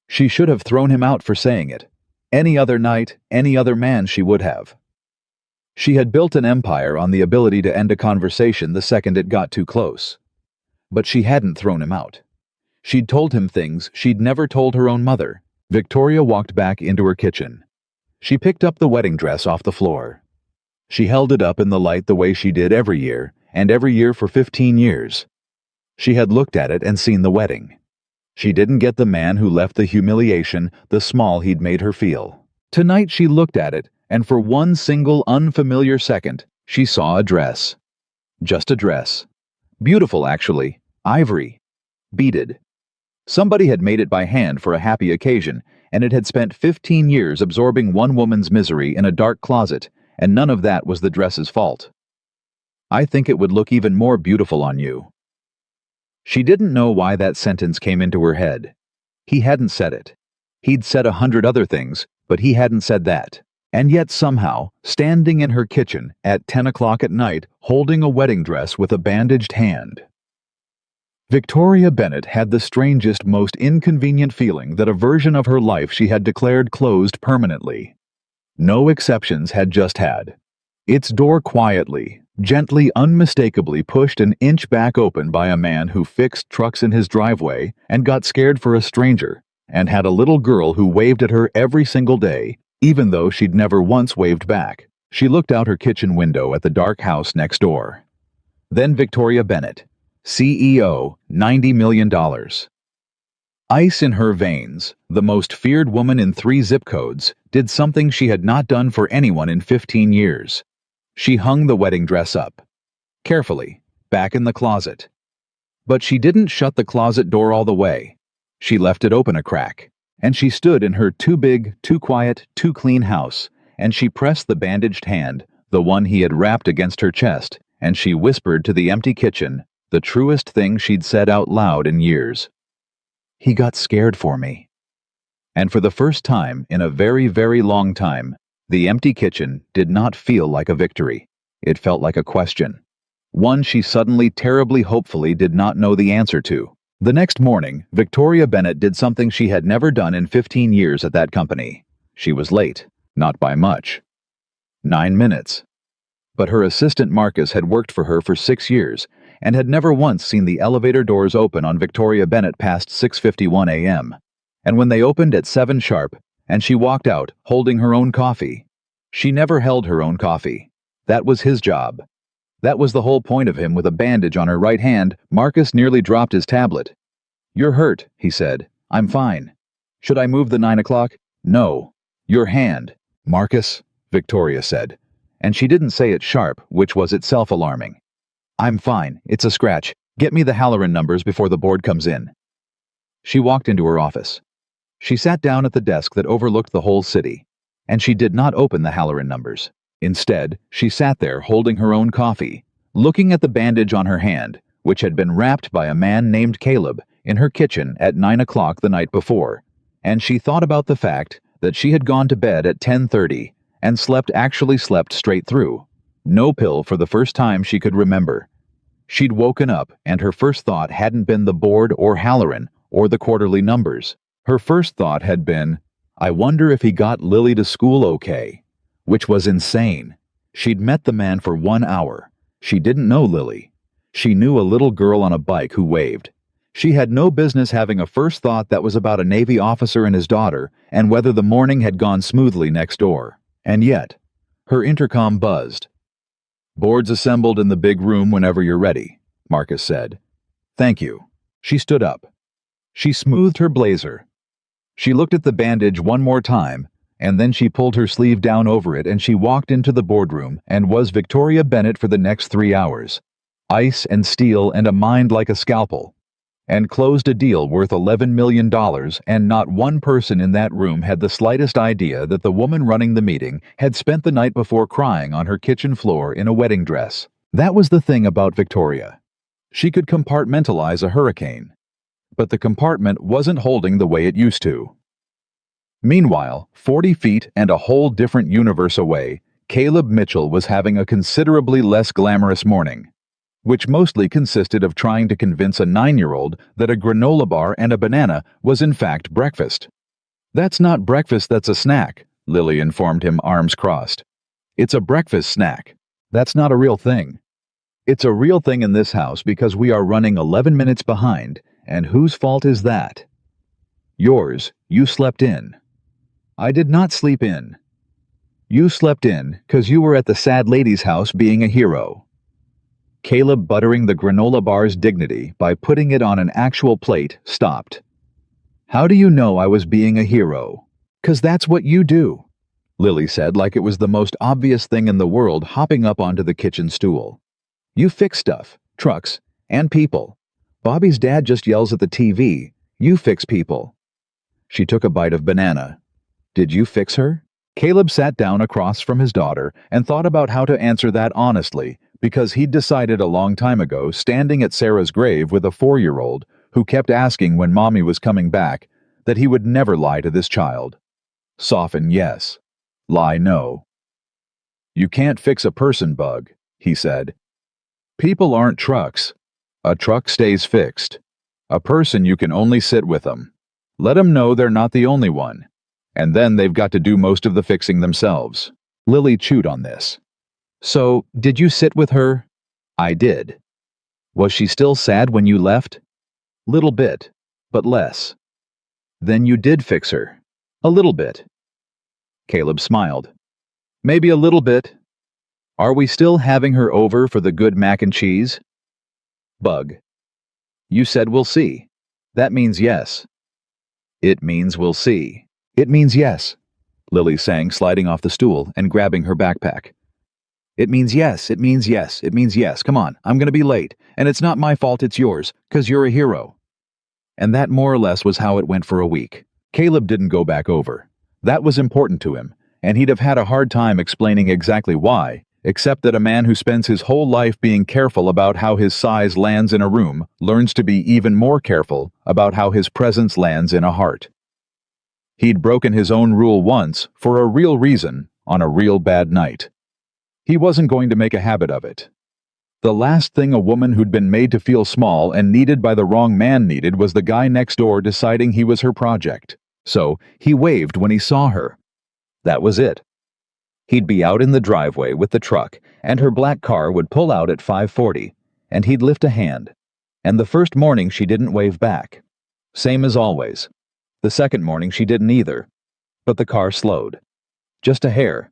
She should have thrown him out for saying it. Any other night, any other man she would have. She had built an empire on the ability to end a conversation the second it got too close. But she hadn't thrown him out. She'd told him things she'd never told her own mother. Victoria walked back into her kitchen. She picked up the wedding dress off the floor. She held it up in the light the way she did every year, and every year for 15 years. She had looked at it and seen the wedding. She didn't get the man who left the humiliation, the small he'd made her feel. Tonight she looked at it, and for one single unfamiliar second, she saw a dress. Just a dress. Beautiful, actually. Ivory. Beaded. Somebody had made it by hand for a happy occasion, and it had spent 15 years absorbing one woman's misery in a dark closet, and none of that was the dress's fault. "I think it would look even more beautiful on you." She didn't know why that sentence came into her head. He hadn't said it. He'd said 100 other things, but he hadn't said that. And yet somehow, standing in her kitchen at 10 o'clock at night, holding a wedding dress with a bandaged hand, Victoria Bennett had the strangest, most inconvenient feeling that a version of her life she had declared closed permanently. No exceptions had just had. Its door quietly, gently, unmistakably pushed an inch back open by a man who fixed trucks in his driveway and got scared for a stranger, and had a little girl who waved at her every single day, even though she'd never once waved back. She looked out her kitchen window at the dark house next door. Then Victoria Bennett, CEO, $90 million. Ice in her veins, the most feared woman in 3 zip codes, did something she had not done for anyone in 15 years. She hung the wedding dress up. Carefully, back in the closet. But she didn't shut the closet door all the way. She left it open a crack, and she stood in her too big, too quiet, too clean house, and she pressed the bandaged hand, the one he had wrapped against her chest, and she whispered to the empty kitchen, the truest thing she'd said out loud in years. He got scared for me. And for the first time in a very, very long time, the empty kitchen did not feel like a victory. It felt like a question. One she suddenly, terribly, hopefully did not know the answer to. The next morning, Victoria Bennett did something she had never done in 15 years at that company. She was late, not by much. 9 minutes. But her assistant Marcus had worked for her for 6 years and had never once seen the elevator doors open on Victoria Bennett past 6:51 a.m. And when they opened at 7 sharp, and she walked out holding her own coffee. She never held her own coffee. That was his job. That was the whole point of him. With a bandage on her right hand, Marcus nearly dropped his tablet. "You're hurt," he said. "I'm fine. Should I move the 9 o'clock? No. Your hand." "Marcus," Victoria said. And she didn't say it sharp, which was itself alarming. "I'm fine. It's a scratch. Get me the Halloran numbers before the board comes in." She walked into her office. She sat down at the desk that overlooked the whole city, and she did not open the Halloran numbers. Instead, she sat there holding her own coffee, looking at the bandage on her hand, which had been wrapped by a man named Caleb in her kitchen at 9 o'clock the night before, and she thought about the fact that she had gone to bed at 10:30 and actually slept straight through. No pill for the first time she could remember. She'd woken up, and her first thought hadn't been the board or Halloran or the quarterly numbers. Her first thought had been, I wonder if he got Lily to school okay, which was insane. She'd met the man for 1 hour. She didn't know Lily. She knew a little girl on a bike who waved. She had no business having a first thought that was about a Navy officer and his daughter and whether the morning had gone smoothly next door. And yet, her intercom buzzed. "Board's assembled in the big room whenever you're ready," Marcus said. "Thank you." She stood up. She smoothed her blazer. She looked at the bandage one more time, and then she pulled her sleeve down over it and she walked into the boardroom and was Victoria Bennett for the next 3 hours. Ice and steel and a mind like a scalpel. And closed a deal worth $11 million, and not one person in that room had the slightest idea that the woman running the meeting had spent the night before crying on her kitchen floor in a wedding dress. That was the thing about Victoria. She could compartmentalize a hurricane. But the compartment wasn't holding the way it used to. Meanwhile, 40 feet and a whole different universe away, Caleb Mitchell was having a considerably less glamorous morning, which mostly consisted of trying to convince a 9-year-old that a granola bar and a banana was in fact breakfast. "That's not breakfast, that's a snack," Lily informed him, arms crossed. "It's a breakfast snack. That's not a real thing. It's a real thing in this house because we are running 11 minutes behind, and whose fault is that?" "Yours. You slept in." "I did not sleep in." "You slept in 'cause you were at the sad lady's house being a hero." Caleb, buttering the granola bar's dignity by putting it on an actual plate, stopped. "How do you know I was being a hero?" "'Cause that's what you do," Lily said like it was the most obvious thing in the world, hopping up onto the kitchen stool. "You fix stuff, trucks, and people. Bobby's dad just yells at the TV. You fix people." She took a bite of banana. "Did you fix her?" Caleb sat down across from his daughter and thought about how to answer that honestly, because he'd decided a long time ago, standing at Sarah's grave with a 4-year-old who kept asking when Mommy was coming back, that he would never lie to this child. Soften yes. Lie no. "You can't fix a person, Bug," he said. "People aren't trucks. A truck stays fixed. A person, you can only sit with them. Let them know they're not the only one. And then they've got to do most of the fixing themselves." Lily chewed on this. So, did you sit with her? I did. Was she still sad when you left? Little bit, but less. Then you did fix her. A little bit. Caleb smiled. Maybe a little bit. Are we still having her over for the good mac and cheese? Bug. You said we'll see. That means yes. It means we'll see. It means yes, Lily sang, sliding off the stool and grabbing her backpack. It means yes, it means yes, it means yes. Come on, I'm gonna be late. And it's not my fault, it's yours, 'cause you're a hero. And that more or less was how it went for a week. Caleb didn't go back over. That was important to him, and he'd have had a hard time explaining exactly why, except that a man who spends his whole life being careful about how his size lands in a room learns to be even more careful about how his presence lands in a heart. He'd broken his own rule once, for a real reason, on a real bad night. He wasn't going to make a habit of it. The last thing a woman who'd been made to feel small and needed by the wrong man needed was the guy next door deciding he was her project. So he waved when he saw her. That was it. He'd be out in the driveway with the truck, and her black car would pull out at 5:40, and he'd lift a hand. And the first morning she didn't wave back. Same as always. The second morning she didn't either. But the car slowed. Just a hair.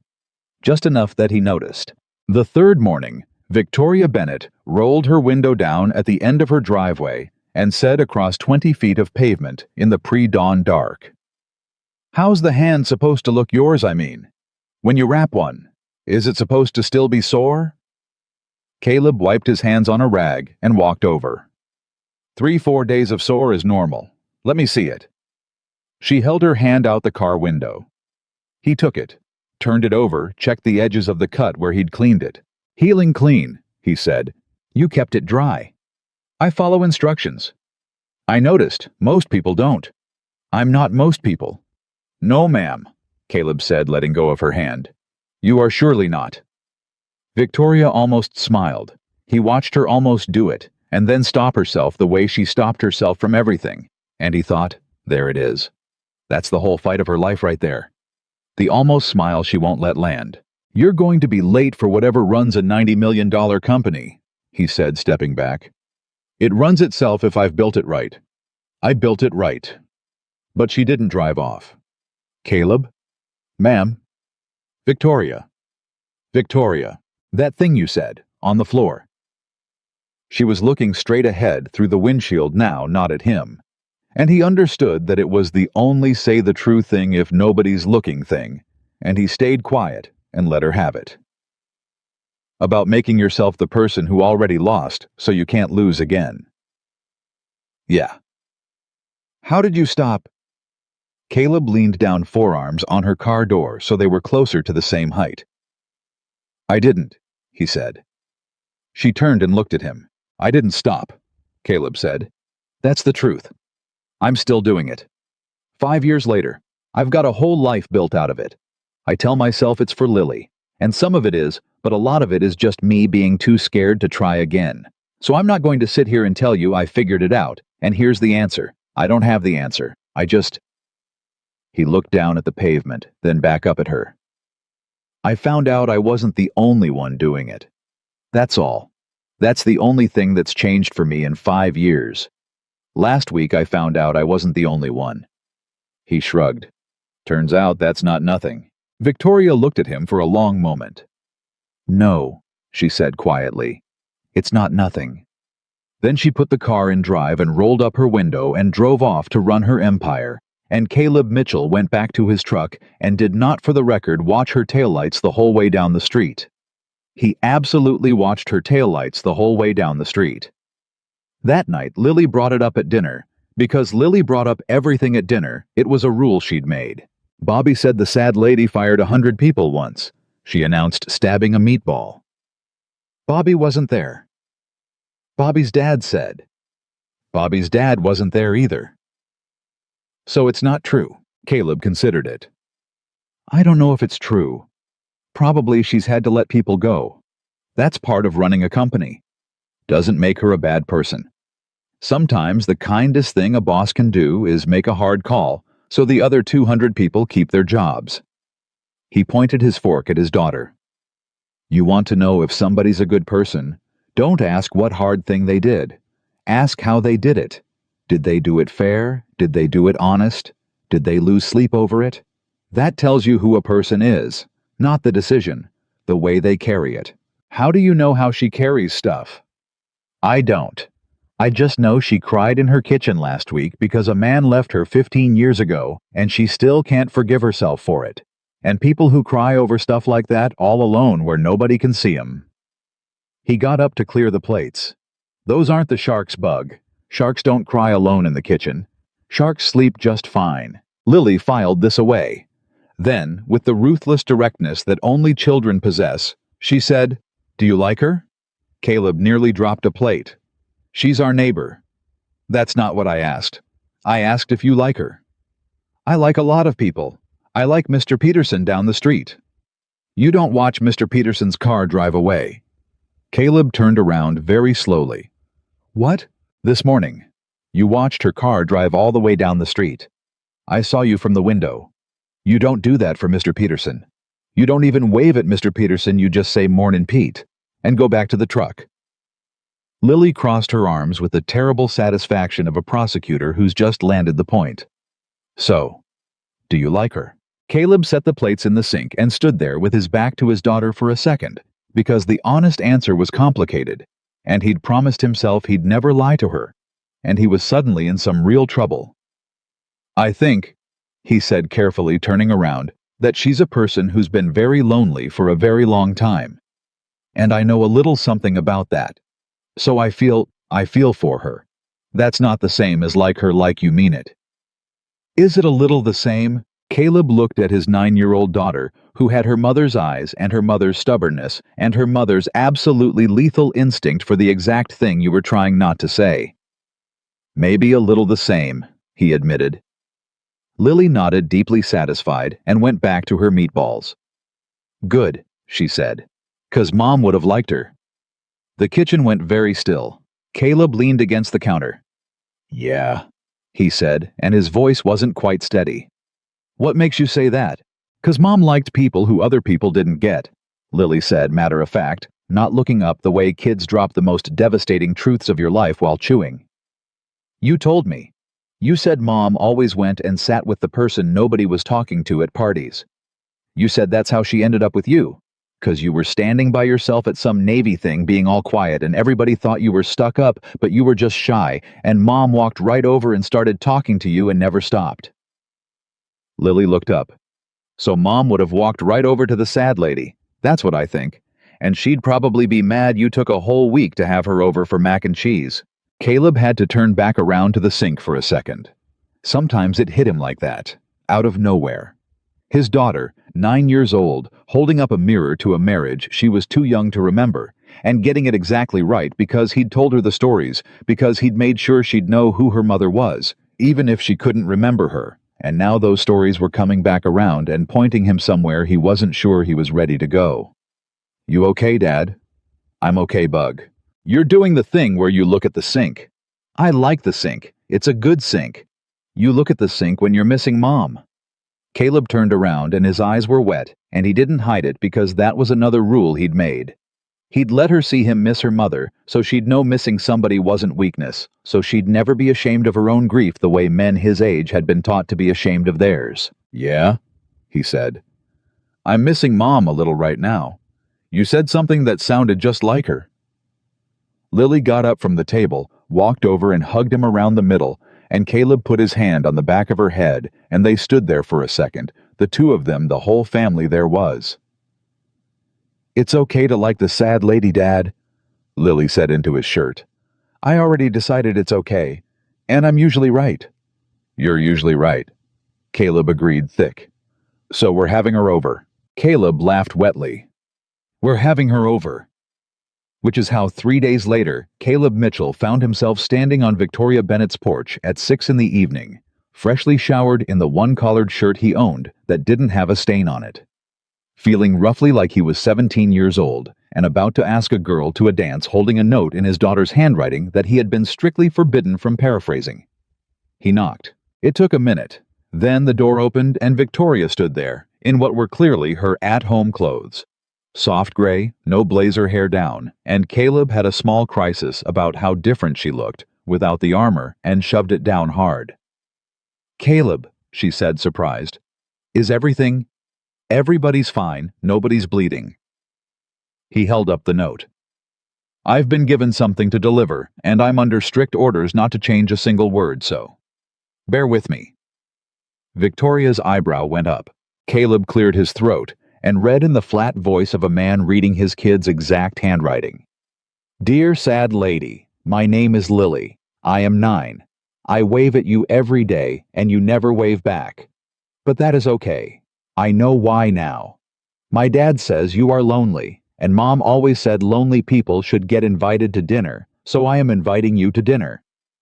Just enough that he noticed. The third morning, Victoria Bennett rolled her window down at the end of her driveway and said across 20 feet of pavement in the pre-dawn dark, "How's the hand supposed to look yours, I mean? When you wrap one, is it supposed to still be sore?" Caleb wiped his hands on a rag and walked over. 3-4 days of sore is normal. Let me see it. She held her hand out the car window. He took it, turned it over, checked the edges of the cut where he'd cleaned it. "Healing clean," he said. "You kept it dry." "I follow instructions." "I noticed. Most people don't." "I'm not most people." "No, ma'am," Caleb said, letting go of her hand. "You are surely not." Victoria almost smiled. He watched her almost do it, and then stop herself the way she stopped herself from everything. And he thought, there it is. That's the whole fight of her life right there. The almost smile she won't let land. "You're going to be late for whatever runs a $90 million company," he said, stepping back. "It runs itself if I've built it right. I built it right." But she didn't drive off. "Caleb?" "Ma'am?" "Victoria. Victoria. That thing you said, on the floor." She was looking straight ahead through the windshield now, not at him. And he understood that it was the only say the true thing if nobody's looking thing, and he stayed quiet and let her have it. "About making yourself the person who already lost so you can't lose again." "Yeah." "How did you stop?" Caleb leaned down forearms on her car door so they were closer to the same height. "I didn't," he said. She turned and looked at him. "I didn't stop," Caleb said. "That's the truth. I'm still doing it. 5 years later, I've got a whole life built out of it. I tell myself it's for Lily, and some of it is, but a lot of it is just me being too scared to try again. So I'm not going to sit here and tell you I figured it out, and here's the answer. I don't have the answer. I just..." He looked down at the pavement, then back up at her. "I found out I wasn't the only one doing it. That's all. That's the only thing that's changed for me in 5 years. Last week I found out I wasn't the only one." He shrugged. "Turns out that's not nothing." Victoria looked at him for a long moment. "No," she said quietly. "It's not nothing." Then she put the car in drive and rolled up her window and drove off to run her empire, and Caleb Mitchell went back to his truck and did not, for the record, watch her taillights the whole way down the street. He absolutely watched her taillights the whole way down the street. That night, Lily brought it up at dinner. Because Lily brought up everything at dinner, it was a rule she'd made. "Bobby said the sad lady fired 100 people once," she announced, stabbing a meatball. "Bobby wasn't there." "Bobby's dad said." "Bobby's dad wasn't there either." "So it's not true." Caleb considered it. "I don't know if it's true. Probably she's had to let people go. That's part of running a company. Doesn't make her a bad person. Sometimes the kindest thing a boss can do is make a hard call so the other 200 people keep their jobs." He pointed his fork at his daughter. You want to know if somebody's a good person? Don't ask what hard thing they did. Ask how they did it. Did they do it fair? Did they do it honest? Did they lose sleep over it? That tells you who a person is, not the decision, the way they carry it. How do you know how she carries stuff? I don't. I just know she cried in her kitchen last week because a man left her 15 years ago and she still can't forgive herself for it. And people who cry over stuff like that all alone where nobody can see 'em. He got up to clear the plates. Those aren't the shark's bug. Sharks don't cry alone in the kitchen. Sharks sleep just fine. Lily filed this away. Then, with the ruthless directness that only children possess, she said, "Do you like her?" Caleb nearly dropped a plate. "She's our neighbor." "That's not what I asked. I asked if you like her." "I like a lot of people. I like Mr. Peterson down the street." "You don't watch Mr. Peterson's car drive away." Caleb turned around very slowly. "What?" "This morning. You watched her car drive all the way down the street. I saw you from the window. You don't do that for Mr. Peterson. You don't even wave at Mr. Peterson, you just say "Mornin' Pete," and go back to the truck." Lily crossed her arms with the terrible satisfaction of a prosecutor who's just landed the point. "So, do you like her?" Caleb set the plates in the sink and stood there with his back to his daughter for a second, because the honest answer was complicated, and he'd promised himself he'd never lie to her, and he was suddenly in some real trouble. "I think," he said carefully, turning around, "that she's a person who's been very lonely for a very long time. And I know a little something about that. So I feel for her. That's not the same as like her like you mean it." "Is it a little the same?" Caleb looked at his 9-year-old daughter, who had her mother's eyes and her mother's stubbornness and her mother's absolutely lethal instinct for the exact thing you were trying not to say. "Maybe a little the same," he admitted. Lily nodded, deeply satisfied, and went back to her meatballs. "Good," she said, "'cause Mom would have liked her." The kitchen went very still. Caleb leaned against the counter. "Yeah," he said, and his voice wasn't quite steady. "What makes you say that?" "'Cause Mom liked people who other people didn't get," Lily said, matter of fact, not looking up the way kids drop the most devastating truths of your life while chewing. "You told me. You said Mom always went and sat with the person nobody was talking to at parties. You said that's how she ended up with you. 'Cause you were standing by yourself at some Navy thing being all quiet and everybody thought you were stuck up, but you were just shy, and Mom walked right over and started talking to you and never stopped." Lily looked up. "So Mom would have walked right over to the sad lady. That's what I think. And she'd probably be mad you took a whole week to have her over for mac and cheese." Caleb had to turn back around to the sink for a second. Sometimes it hit him like that, out of nowhere. His daughter, 9 years old, holding up a mirror to a marriage she was too young to remember, and getting it exactly right because he'd told her the stories, because he'd made sure she'd know who her mother was, even if she couldn't remember her, and now those stories were coming back around and pointing him somewhere he wasn't sure he was ready to go. "You okay, Dad?" "I'm okay, Bug." "You're doing the thing where you look at the sink." "I like the sink. It's a good sink." "You look at the sink when you're missing Mom." Caleb turned around and his eyes were wet, and he didn't hide it because that was another rule he'd made. He'd let her see him miss her mother, so she'd know missing somebody wasn't weakness, so she'd never be ashamed of her own grief the way men his age had been taught to be ashamed of theirs. "Yeah?" he said. "I'm missing Mom a little right now. You said something that sounded just like her." Lily got up from the table, walked over and hugged him around the middle, and Caleb put his hand on the back of her head, and they stood there for a second, the two of them, the whole family there was. "It's okay to like the sad lady, Dad," Lily said into his shirt. "I already decided it's okay, and I'm usually right." "You're usually right," Caleb agreed thick. "So we're having her over." Caleb laughed wetly. "We're having her over." Which is how 3 days later, Caleb Mitchell found himself standing on Victoria Bennett's porch at 6 in the evening, freshly showered in the one-collared shirt he owned that didn't have a stain on it, feeling roughly like he was 17 years old and about to ask a girl to a dance holding a note in his daughter's handwriting that he had been strictly forbidden from paraphrasing. He knocked. It took a minute. Then the door opened and Victoria stood there, in what were clearly her at-home clothes. Soft gray, no blazer hair down, and Caleb had a small crisis about how different she looked without the armor and shoved it down hard. "Caleb," she said, surprised. "Is everything—" "Everybody's fine, nobody's bleeding." He held up the note. "I've been given something to deliver, and I'm under strict orders not to change a single word, so bear with me." Victoria's eyebrow went up. Caleb cleared his throat and read in the flat voice of a man reading his kid's exact handwriting. "Dear sad lady, my name is Lily. I am 9. I wave at you every day, and you never wave back. But that is okay. I know why now. My dad says you are lonely, and Mom always said lonely people should get invited to dinner, so I am inviting you to dinner.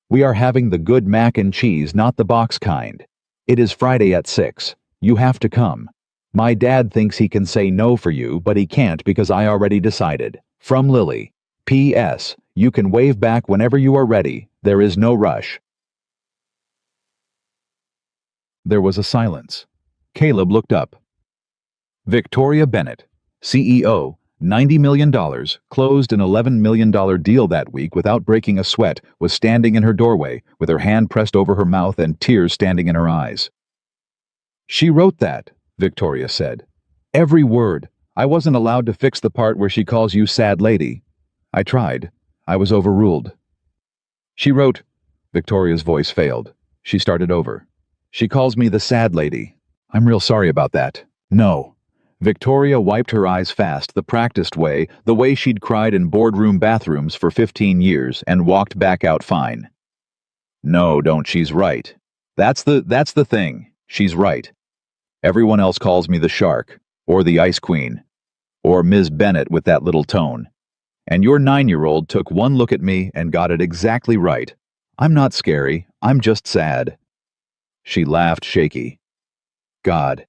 We are having the good mac and cheese, not the box kind. It is Friday at 6. You have to come. My dad thinks he can say no for you, but he can't because I already decided. From Lily. P.S. You can wave back whenever you are ready. There is no rush." There was a silence. Caleb looked up. Victoria Bennett, CEO, $90 million, closed an $11 million deal that week without breaking a sweat, was standing in her doorway with her hand pressed over her mouth and tears standing in her eyes. "She wrote that," Victoria said. "Every word. I wasn't allowed to fix the part where she calls you sad lady. I tried. I was overruled." "She wrote—" Victoria's voice failed. She started over. "She calls me the sad lady. I'm real sorry about that. No." Victoria wiped her eyes fast, the practiced way, the way she'd cried in boardroom bathrooms for 15 years, and walked back out fine. "No, don't. She's right. That's the thing. She's right. Everyone else calls me the shark, or the ice queen, or Ms. Bennett with that little tone. And your 9-year-old took one look at me and got it exactly right. I'm not scary. I'm just sad." She laughed shaky. "God,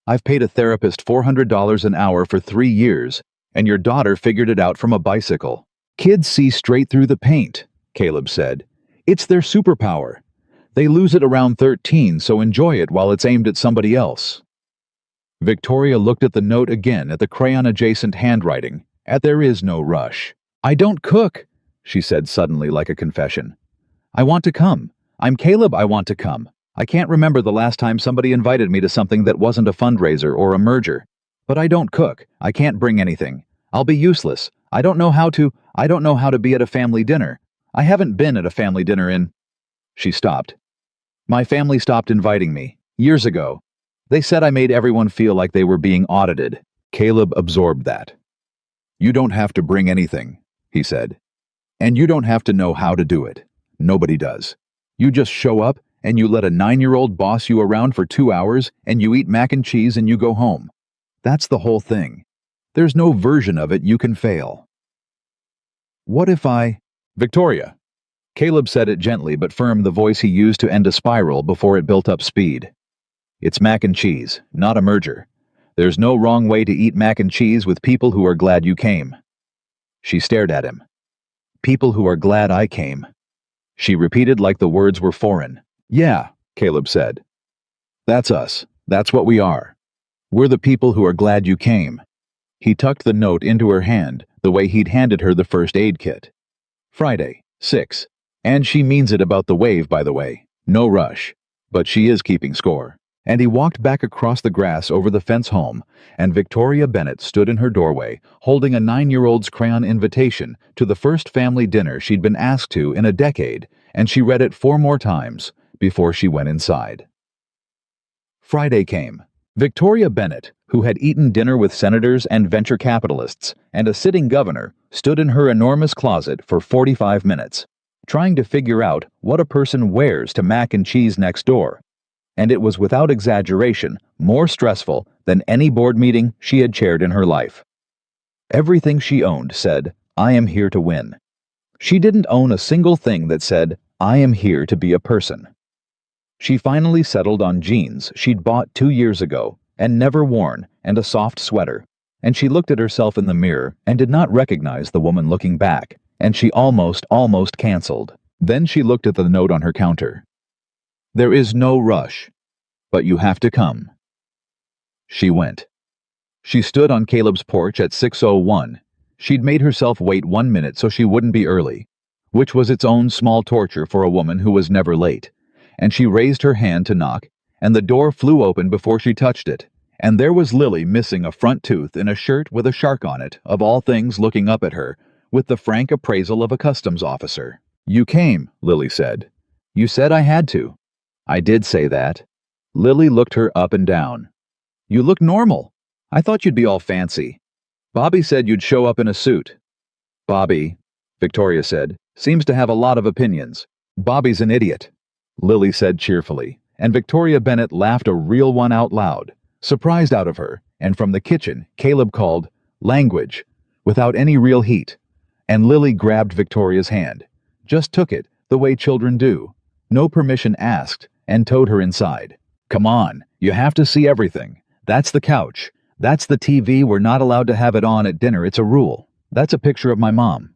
I've paid a therapist $400 an hour for 3 years, and your daughter figured it out from a bicycle. Kids see straight through the paint," Caleb said. "It's their superpower. They lose it around 13, so enjoy it while it's aimed at somebody else." Victoria looked at the note again, at the crayon-adjacent handwriting, at "There is no rush." "I don't cook," she said suddenly like a confession. "I want to come. I'm Caleb, I want to come. I can't remember the last time somebody invited me to something that wasn't a fundraiser or a merger. But I don't cook. I can't bring anything. I'll be useless. I don't know how to be at a family dinner. I haven't been at a family dinner in—" She stopped. "My family stopped inviting me, years ago. They said I made everyone feel like they were being audited." Caleb absorbed that. "You don't have to bring anything," he said. "And you don't have to know how to do it. Nobody does. You just show up, and you let a 9-year-old boss you around for 2 hours, and you eat mac and cheese and you go home. That's the whole thing. There's no version of it you can fail." "What if I—" "Victoria." Caleb said it gently but firm, the voice he used to end a spiral before it built up speed. "It's mac and cheese, not a merger. There's no wrong way to eat mac and cheese with people who are glad you came." She stared at him. "People who are glad I came." She repeated like the words were foreign. "Yeah," Caleb said. "That's us. That's what we are. We're the people who are glad you came." He tucked the note into her hand, the way he'd handed her the first aid kit. "Friday, 6. And she means it about the wave, by the way. No rush. But she is keeping score." And he walked back across the grass over the fence home, and Victoria Bennett stood in her doorway, holding a 9-year-old's crayon invitation to the first family dinner she'd been asked to in a decade, and she read it 4 more times before she went inside. Friday came. Victoria Bennett, who had eaten dinner with senators and venture capitalists and a sitting governor, stood in her enormous closet for 45 minutes, trying to figure out what a person wears to mac and cheese next door. And it was without exaggeration more stressful than any board meeting she had chaired in her life. Everything she owned said, "I am here to win." She didn't own a single thing that said, "I am here to be a person." She finally settled on jeans she'd bought 2 years ago and never worn, and a soft sweater, and she looked at herself in the mirror and did not recognize the woman looking back, and she almost canceled. Then she looked at the note on her counter. "There is no rush, but you have to come." She went. She stood on Caleb's porch at 6:01. She'd made herself wait 1 minute so she wouldn't be early, which was its own small torture for a woman who was never late. And she raised her hand to knock, and the door flew open before she touched it. And there was Lily missing a front tooth in a shirt with a shark on it, of all things, looking up at her, with the frank appraisal of a customs officer. "You came," Lily said. "You said I had to." "I did say that." Lily looked her up and down. "You look normal. I thought you'd be all fancy. Bobby said you'd show up in a suit." "Bobby," Victoria said, "seems to have a lot of opinions. Bobby's an idiot," Lily said cheerfully, and Victoria Bennett laughed a real one out loud, surprised out of her, and from the kitchen, Caleb called, "Language," without any real heat, and Lily grabbed Victoria's hand, just took it, the way children do, no permission asked, and towed her inside. "Come on, you have to see everything. That's the couch. That's the TV. We're not allowed to have it on at dinner. It's a rule. That's a picture of my mom.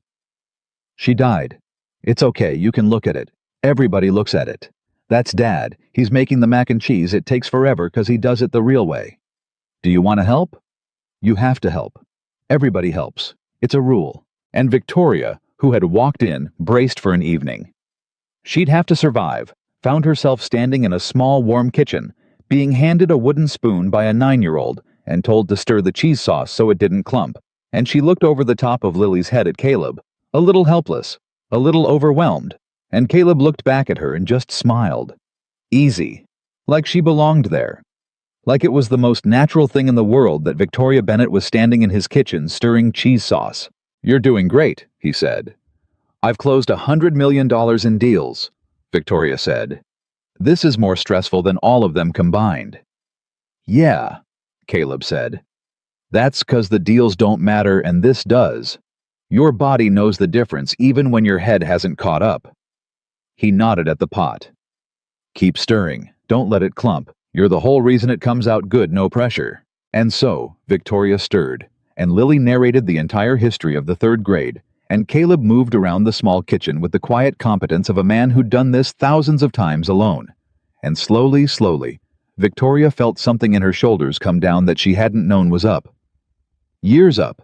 She died. It's okay, you can look at it. Everybody looks at it. That's Dad. He's making the mac and cheese. It takes forever because he does it the real way. Do you want to help? You have to help. Everybody helps. It's a rule." And Victoria, who had walked in, braced for an evening. She'd have to survive, found herself standing in a small warm kitchen, being handed a wooden spoon by a 9-year-old and told to stir the cheese sauce so it didn't clump, and she looked over the top of Lily's head at Caleb, a little helpless, a little overwhelmed, and Caleb looked back at her and just smiled. Easy. Like she belonged there. Like it was the most natural thing in the world that Victoria Bennett was standing in his kitchen stirring cheese sauce. "You're doing great," he said. "I've closed $100 million in deals," Victoria said. "This is more stressful than all of them combined." "Yeah," Caleb said. "That's 'cause the deals don't matter and this does. Your body knows the difference even when your head hasn't caught up." He nodded at the pot. "Keep stirring. Don't let it clump. You're the whole reason it comes out good, no pressure." And so, Victoria stirred, and Lily narrated the entire history of the 3rd grade, and Caleb moved around the small kitchen with the quiet competence of a man who'd done this thousands of times alone. And slowly, Victoria felt something in her shoulders come down that she hadn't known was up. Years up.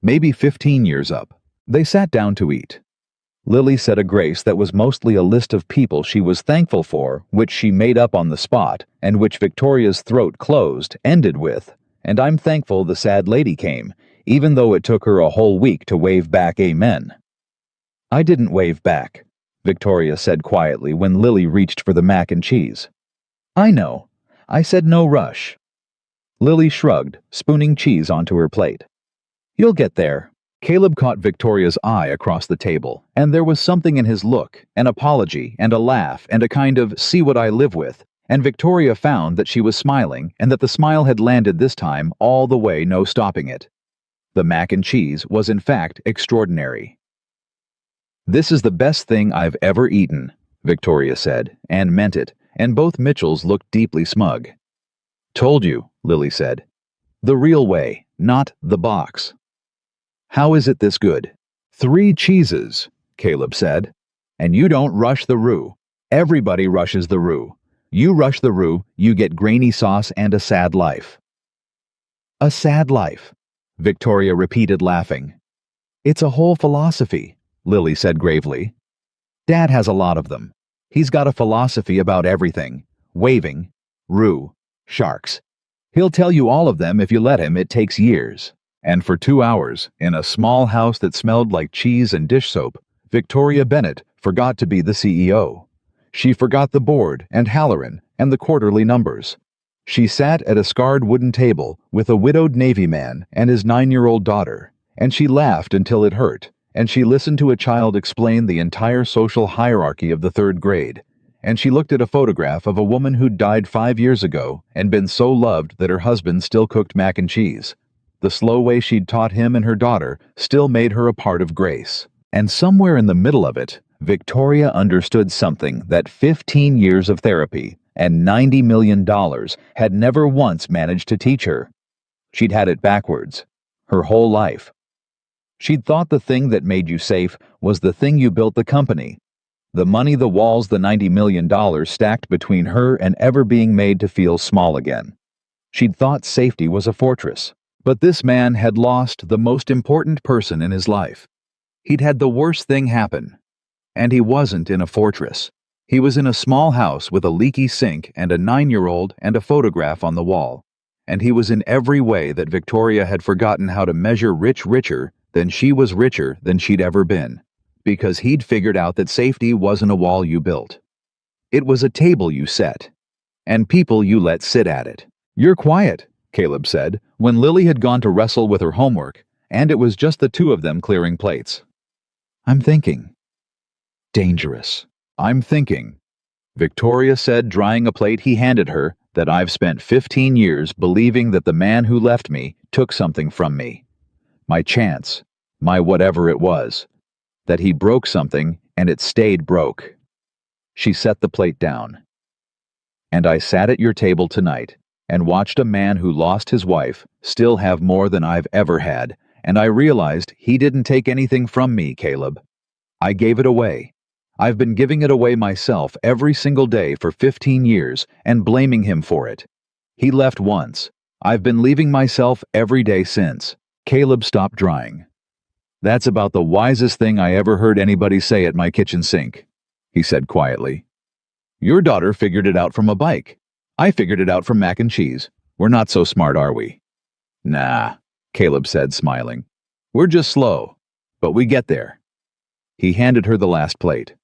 Maybe 15 years up. They sat down to eat. Lily said a grace that was mostly a list of people she was thankful for, which she made up on the spot, and which Victoria's throat closed, ended with, "And I'm thankful the sad lady came, even though it took her a whole week to wave back amen." "I didn't wave back," Victoria said quietly when Lily reached for the mac and cheese. "I know. I said no rush." Lily shrugged, spooning cheese onto her plate. "You'll get there." Caleb caught Victoria's eye across the table, and there was something in his look, an apology and a laugh and a kind of "see what I live with," and Victoria found that she was smiling and that the smile had landed this time all the way, no stopping it. The mac and cheese was in fact extraordinary. "This is the best thing I've ever eaten," Victoria said, and meant it, and both Mitchells looked deeply smug. "Told you," Lily said. "The real way, not the box." "How is it this good?" "3 cheeses," Caleb said. "And you don't rush the roux. Everybody rushes the roux. You rush the roux, you get grainy sauce and a sad life." "A sad life," Victoria repeated, laughing. "It's a whole philosophy," Lily said gravely. "Dad has a lot of them. He's got a philosophy about everything. Waving, roux, sharks. He'll tell you all of them if you let him. It takes years." And for 2 hours, in a small house that smelled like cheese and dish soap, Victoria Bennett forgot to be the CEO. She forgot the board and Halloran and the quarterly numbers. She sat at a scarred wooden table with a widowed Navy man and his 9-year-old daughter, and she laughed until it hurt, and she listened to a child explain the entire social hierarchy of the 3rd grade, and she looked at a photograph of a woman who'd died 5 years ago and been so loved that her husband still cooked mac and cheese. The slow way she'd taught him and her daughter still made her a part of Grace. And somewhere in the middle of it, Victoria understood something that 15 years of therapy and $90 million had never once managed to teach her. She'd had it backwards, her whole life. She'd thought the thing that made you safe was the thing you built the company. The money, the walls, the $90 million stacked between her and ever being made to feel small again. She'd thought safety was a fortress. But this man had lost the most important person in his life. He'd had the worst thing happen. And he wasn't in a fortress. He was in a small house with a leaky sink and a 9-year-old and a photograph on the wall. And he was in every way that Victoria had forgotten how to measure richer than she was richer than she'd ever been. Because he'd figured out that safety wasn't a wall you built. It was a table you set. And people you let sit at it. "You're quiet," Caleb said, when Lily had gone to wrestle with her homework, and it was just the two of them clearing plates. "I'm thinking." "Dangerous." "I'm thinking," Victoria said, drying a plate he handed her, "that I've spent 15 years believing that the man who left me took something from me. My chance, my whatever it was. That he broke something and it stayed broke." She set the plate down. "And I sat at your table tonight and watched a man who lost his wife still have more than I've ever had, and I realized he didn't take anything from me, Caleb. I gave it away. I've been giving it away myself every single day for 15 years and blaming him for it. He left once. I've been leaving myself every day since." Caleb stopped drying. "That's about the wisest thing I ever heard anybody say at my kitchen sink," he said quietly. "Your daughter figured it out from a bike. I figured it out from mac and cheese. We're not so smart, are we?" "Nah," Caleb said, smiling. "We're just slow, but we get there." He handed her the last plate.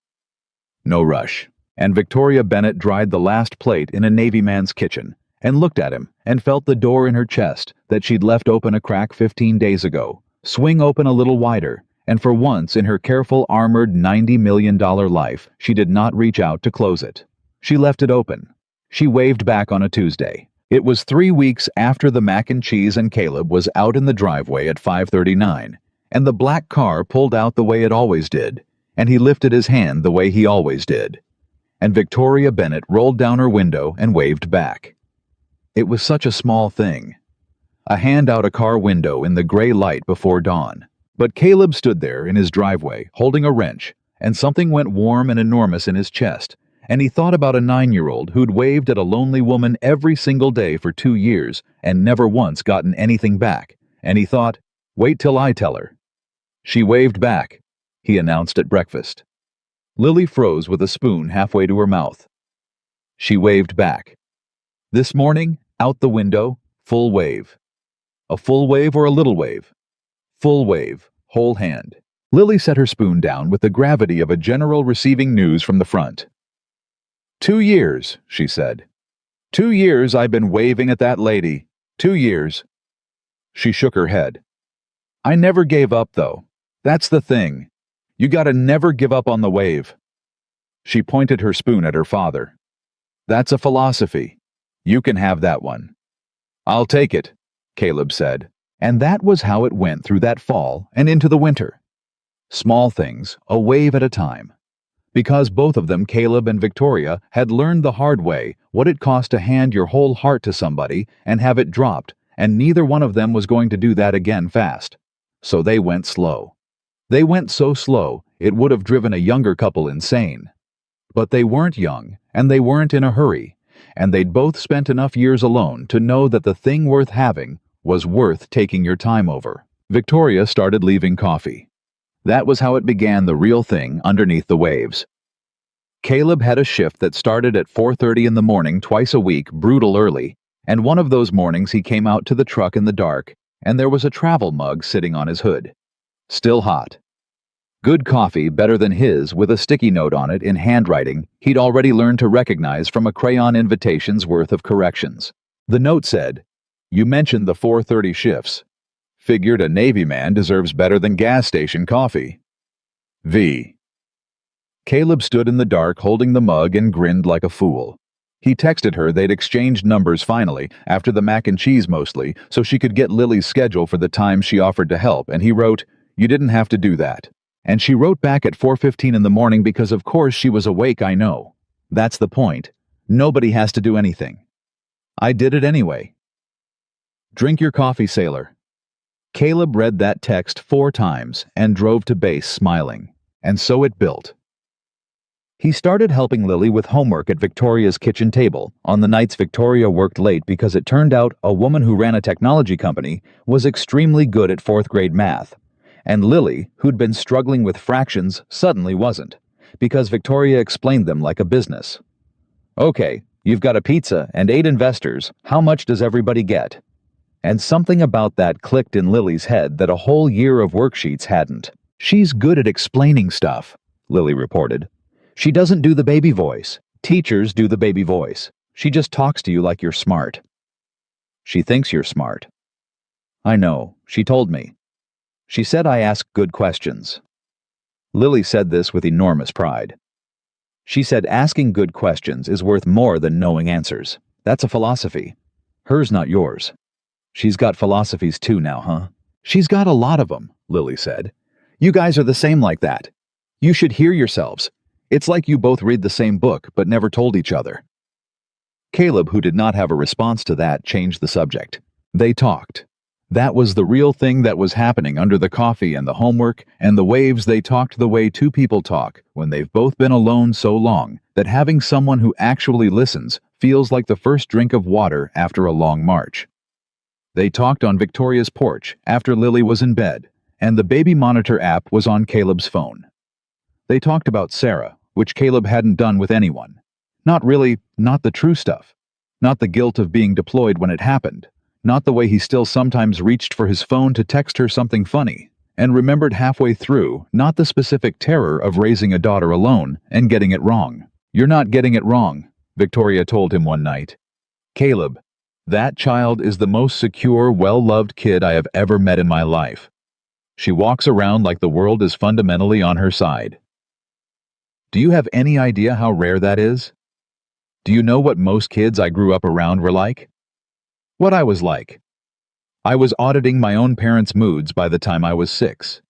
"No rush." And Victoria Bennett dried the last plate in a Navy man's kitchen and looked at him and felt the door in her chest that she'd left open a crack 15 days ago swing open a little wider, and for once in her careful armored $90 million life, she did not reach out to close it. She left it open. She waved back on a Tuesday. It was 3 weeks after the mac and cheese and Caleb was out in the driveway at 5:39, and the black car pulled out the way it always did, and he lifted his hand the way he always did. And Victoria Bennett rolled down her window and waved back. It was such a small thing. A hand out a car window in the gray light before dawn. But Caleb stood there in his driveway, holding a wrench, and something went warm and enormous in his chest, and he thought about a 9-year-old who'd waved at a lonely woman every single day for 2 years and never once gotten anything back, and he thought, "Wait till I tell her." "She waved back," he announced at breakfast. Lily froze with a spoon halfway to her mouth. She waved back. This morning, out the window, full wave. A full wave or a little wave? Full wave, whole hand. Lily set her spoon down with the gravity of a general receiving news from the front. 2 years, she said. 2 years I've been waving at that lady. 2 years. She shook her head. "I never gave up, though. That's the thing. You gotta never give up on the wave." She pointed her spoon at her father. "That's a philosophy. You can have that one." "I'll take it," Caleb said. And that was how it went through that fall and into the winter. Small things, a wave at a time. Because both of them, Caleb and Victoria, had learned the hard way what it cost to hand your whole heart to somebody and have it dropped, and neither one of them was going to do that again fast. So they went slow. They went so slow, it would have driven a younger couple insane. But they weren't young, and they weren't in a hurry, and they'd both spent enough years alone to know that the thing worth having was worth taking your time over. Victoria started leaving coffee. That was how it began, the real thing underneath the waves. Caleb had a shift that started at 4:30 in the morning twice a week, brutal early, and one of those mornings he came out to the truck in the dark, and there was a travel mug sitting on his hood. Still hot. Good coffee, better than his, with a sticky note on it in handwriting he'd already learned to recognize from a crayon invitation's worth of corrections. The note said, "You mentioned the 4:30 shifts. Figured a Navy man deserves better than gas station coffee. V." Caleb stood in the dark holding the mug and grinned like a fool. He texted her they'd exchanged numbers finally, after the mac and cheese mostly, so she could get Lily's schedule for the time she offered to help, and he wrote, "You didn't have to do that." And she wrote back at 4:15 in the morning because of course she was awake, I know. That's the point. Nobody has to do anything. I did it anyway. Drink your coffee, sailor. Caleb read that text 4 times and drove to base smiling. And so it built. He started helping Lily with homework at Victoria's kitchen table on the nights Victoria worked late because it turned out a woman who ran a technology company was extremely good at fourth-grade math, and Lily, who'd been struggling with fractions, suddenly wasn't, because Victoria explained them like a business. "Okay, you've got a pizza and 8 investors. How much does everybody get?" And something about that clicked in Lily's head that a whole year of worksheets hadn't. "She's good at explaining stuff," Lily reported. "She doesn't do the baby voice. Teachers do the baby voice. She just talks to you like you're smart." "She thinks you're smart." "I know. She told me. She said I ask good questions." Lily said this with enormous pride. She said asking good questions is worth more than knowing answers. That's a philosophy. Hers, not yours. "She's got philosophies too now, huh?" "She's got a lot of them," Lily said. "You guys are the same like that. You should hear yourselves. It's like you both read the same book but never told each other." Caleb, who did not have a response to that, changed the subject. They talked. That was the real thing that was happening under the coffee and the homework and the waves. They talked the way two people talk when they've both been alone so long that having someone who actually listens feels like the first drink of water after a long march. They talked on Victoria's porch after Lily was in bed, and the baby monitor app was on Caleb's phone. They talked about Sarah, which Caleb hadn't done with anyone. Not really, not the true stuff. Not the guilt of being deployed when it happened. Not the way he still sometimes reached for his phone to text her something funny, and remembered halfway through, not the specific terror of raising a daughter alone and getting it wrong. "You're not getting it wrong," Victoria told him one night. "Caleb, that child is the most secure, well-loved kid I have ever met in my life. She walks around like the world is fundamentally on her side." Do you have any idea how rare that is? Do you know what most kids I grew up around were like? What I was like. I was auditing my own parents' moods by the time I was 6.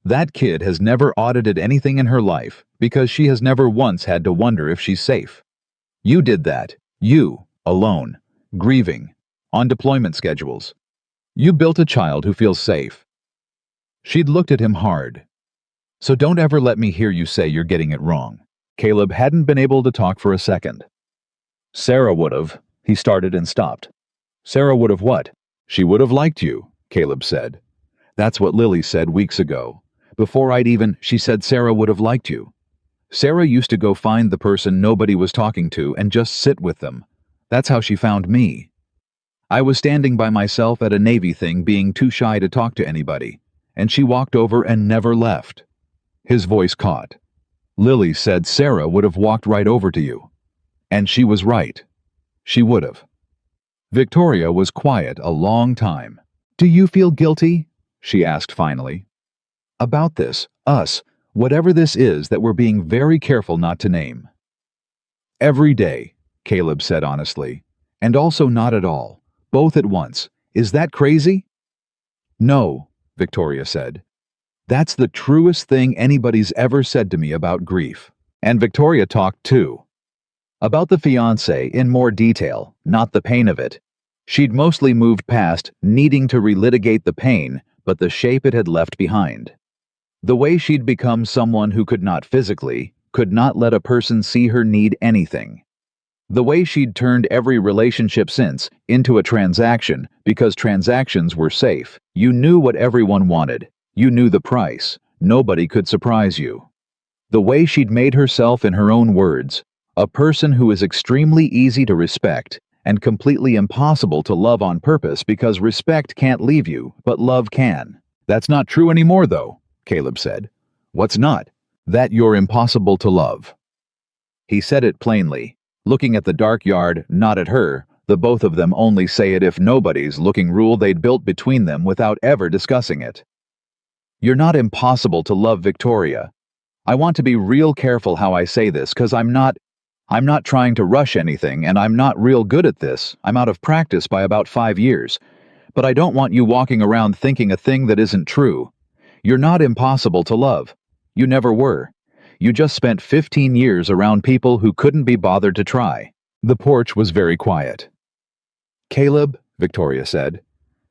That kid has never audited anything in her life because she has never once had to wonder if she's safe. You did that. You, alone, grieving, on deployment schedules. You built a child who feels safe. She'd looked at him hard. "So don't ever let me hear you say you're getting it wrong." Caleb hadn't been able to talk for a second. "Sarah would have," he started and stopped. "Sarah would have what?" "She would have liked you," Caleb said. "That's what Lily said weeks ago. Before she said Sarah would have liked you. Sarah used to go find the person nobody was talking to and just sit with them. That's how she found me. I was standing by myself at a Navy thing being too shy to talk to anybody, and she walked over and never left." His voice caught. "Lily said Sarah would have walked right over to you. And she was right. She would have." Victoria was quiet a long time. "Do you feel guilty?" she asked finally. "About this, us, whatever this is that we're being very careful not to name." "Every day," Caleb said honestly. "And also not at all. Both at once. Is that crazy?" "No," Victoria said. "That's the truest thing anybody's ever said to me about grief." And Victoria talked too. About the fiancé in more detail, not the pain of it. She'd mostly moved past needing to relitigate the pain, but the shape it had left behind. The way she'd become someone who could not let a person see her need anything. The way she'd turned every relationship since into a transaction because transactions were safe. You knew what everyone wanted. You knew the price. Nobody could surprise you. The way she'd made herself, in her own words, a person who is extremely easy to respect and completely impossible to love on purpose because respect can't leave you, but love can. "That's not true anymore, though," Caleb said. "What's not?" "That you're impossible to love." He said it plainly, looking at the dark yard, not at her, the both of them only say it if nobody's looking rule they'd built between them without ever discussing it. "You're not impossible to love, Victoria. I want to be real careful how I say this, 'cause I'm not trying to rush anything, and I'm not real good at this. I'm out of practice by about 5 years. But I don't want you walking around thinking a thing that isn't true. You're not impossible to love. You never were. You just spent 15 years around people who couldn't be bothered to try." The porch was very quiet. "Caleb," Victoria said,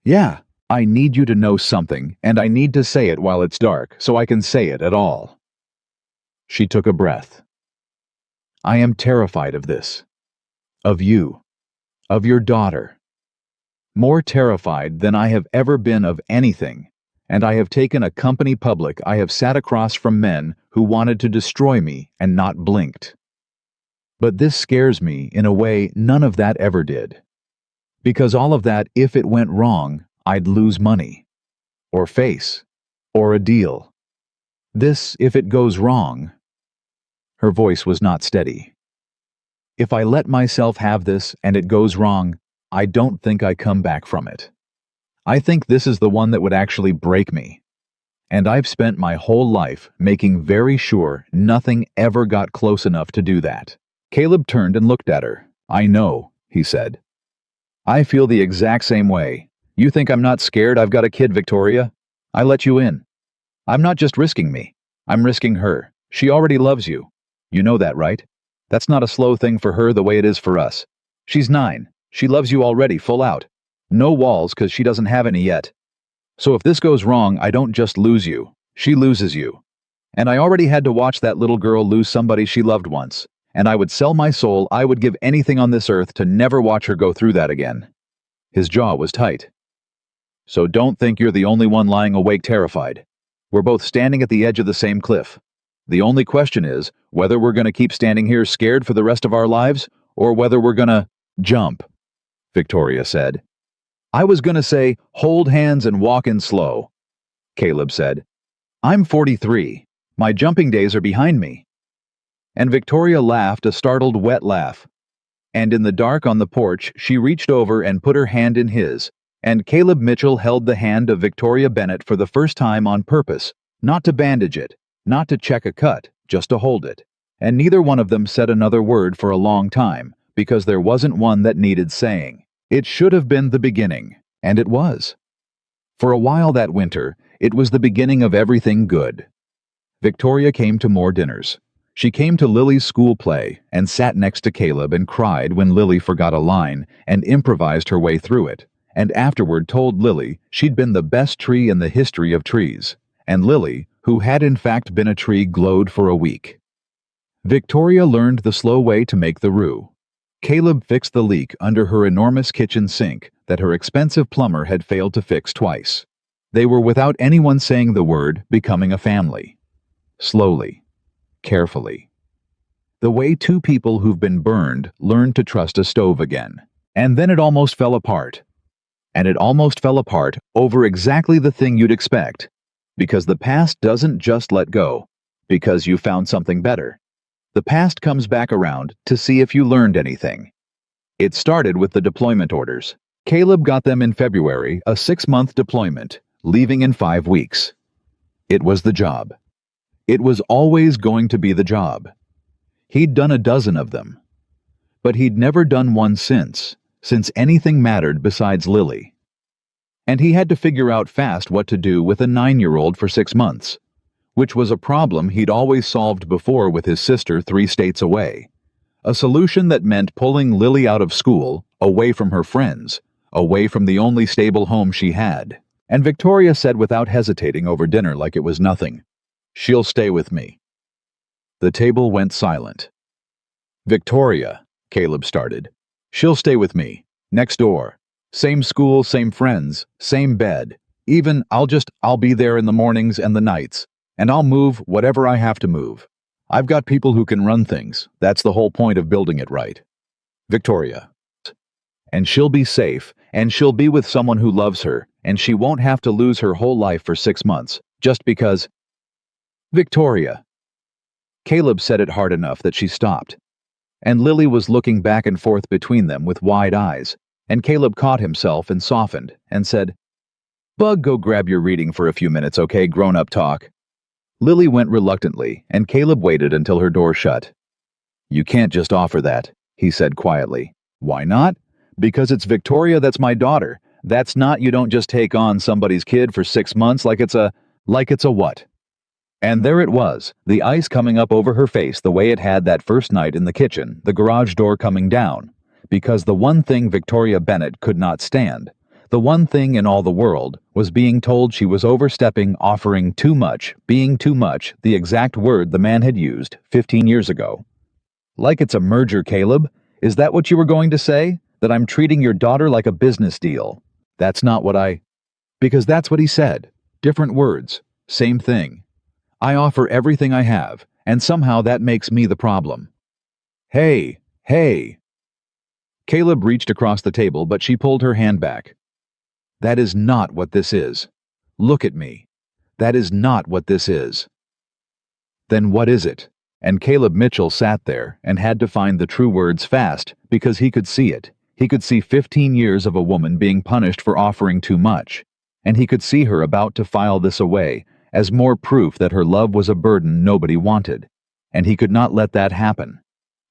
"yeah, I need you to know something, and I need to say it while it's dark, so I can say it at all." She took a breath. I am terrified of this. Of you. Of your daughter. More terrified than I have ever been of anything, and I have taken a company public. I have sat across from men who wanted to destroy me and not blinked. But this scares me in a way none of that ever did. Because all of that, if it went wrong, I'd lose money. Or face. Or a deal. This, if it goes wrong. Her voice was not steady. If I let myself have this and it goes wrong, I don't think I come back from it. I think this is the one that would actually break me. And I've spent my whole life making very sure nothing ever got close enough to do that. Caleb turned and looked at her. I know, he said. I feel the exact same way. You think I'm not scared I've got a kid, Victoria? I let you in. I'm not just risking me. I'm risking her. She already loves you. You know that, right? That's not a slow thing for her the way it is for us. She's 9. She loves you already, full out. No walls, 'cause she doesn't have any yet. So if this goes wrong, I don't just lose you. She loses you. And I already had to watch that little girl lose somebody she loved once. And I would sell my soul, I would give anything on this earth to never watch her go through that again. His jaw was tight. So don't think you're the only one lying awake terrified. We're both standing at the edge of the same cliff. The only question is whether we're going to keep standing here scared for the rest of our lives, or whether we're going to jump, Victoria said. I was going to say, hold hands and walk in slow, Caleb said. I'm 43. My jumping days are behind me. And Victoria laughed a startled, wet laugh. And in the dark on the porch, she reached over and put her hand in his, and Caleb Mitchell held the hand of Victoria Bennett for the first time on purpose, not to bandage it, not to check a cut, just to hold it. And neither one of them said another word for a long time, because there wasn't one that needed saying. It should have been the beginning, and it was. For a while that winter, it was the beginning of everything good. Victoria came to more dinners. She came to Lily's school play and sat next to Caleb and cried when Lily forgot a line and improvised her way through it, and afterward told Lily she'd been the best tree in the history of trees, and Lily, who had in fact been a tree, glowed for a week. Victoria learned the slow way to make the roux. Caleb fixed the leak under her enormous kitchen sink that her expensive plumber had failed to fix twice. They were, without anyone saying the word, becoming a family. Slowly. Carefully. The way two people who've been burned learn to trust a stove again. And then it almost fell apart. And it almost fell apart over exactly the thing you'd expect. Because the past doesn't just let go. Because you found something better. The past comes back around to see if you learned anything. It started with the deployment orders. Caleb got them in February, a 6-month deployment, leaving in 5 weeks. It was the job. It was always going to be the job. He'd done a dozen of them. But he'd never done one since anything mattered besides Lily. And he had to figure out fast what to do with a 9-year-old for 6 months, which was a problem he'd always solved before with his sister 3 states away. A solution that meant pulling Lily out of school, away from her friends, away from the only stable home she had. And Victoria said without hesitating over dinner like it was nothing, "She'll stay with me." The table went silent. "Victoria," Caleb started. "She'll stay with me. Next door. Same school, same friends, same bed. Even, I'll be there in the mornings and the nights. And I'll move whatever I have to move. I've got people who can run things. That's the whole point of building it right. Victoria. And she'll be safe, and she'll be with someone who loves her, and she won't have to lose her whole life for 6 months, just because..." "Victoria." Caleb said it hard enough that she stopped. And Lily was looking back and forth between them with wide eyes, and Caleb caught himself and softened, and said, "Bug, go grab your reading for a few minutes, okay? Grown-up talk." Lily went reluctantly, and Caleb waited until her door shut. "You can't just offer that," he said quietly. "Why not?" "Because it's Victoria that's my daughter. That's not, you don't just take on somebody's kid for 6 months like it's a what?" And there it was, the ice coming up over her face the way it had that first night in the kitchen, the garage door coming down. Because the one thing Victoria Bennett could not stand, the one thing in all the world, was being told she was overstepping, offering too much, being too much, the exact word the man had used 15 years ago. Like it's a merger, Caleb? Is that what you were going to say? That I'm treating your daughter like a business deal? That's not what I... Because that's what he said. Different words. Same thing. I offer everything I have, and somehow that makes me the problem. Hey, hey. Caleb reached across the table, but she pulled her hand back. That is not what this is. Look at me. That is not what this is. Then what is it? And Caleb Mitchell sat there and had to find the true words fast because he could see it. He could see 15 years of a woman being punished for offering too much, and he could see her about to file this away as more proof that her love was a burden nobody wanted, and he could not let that happen.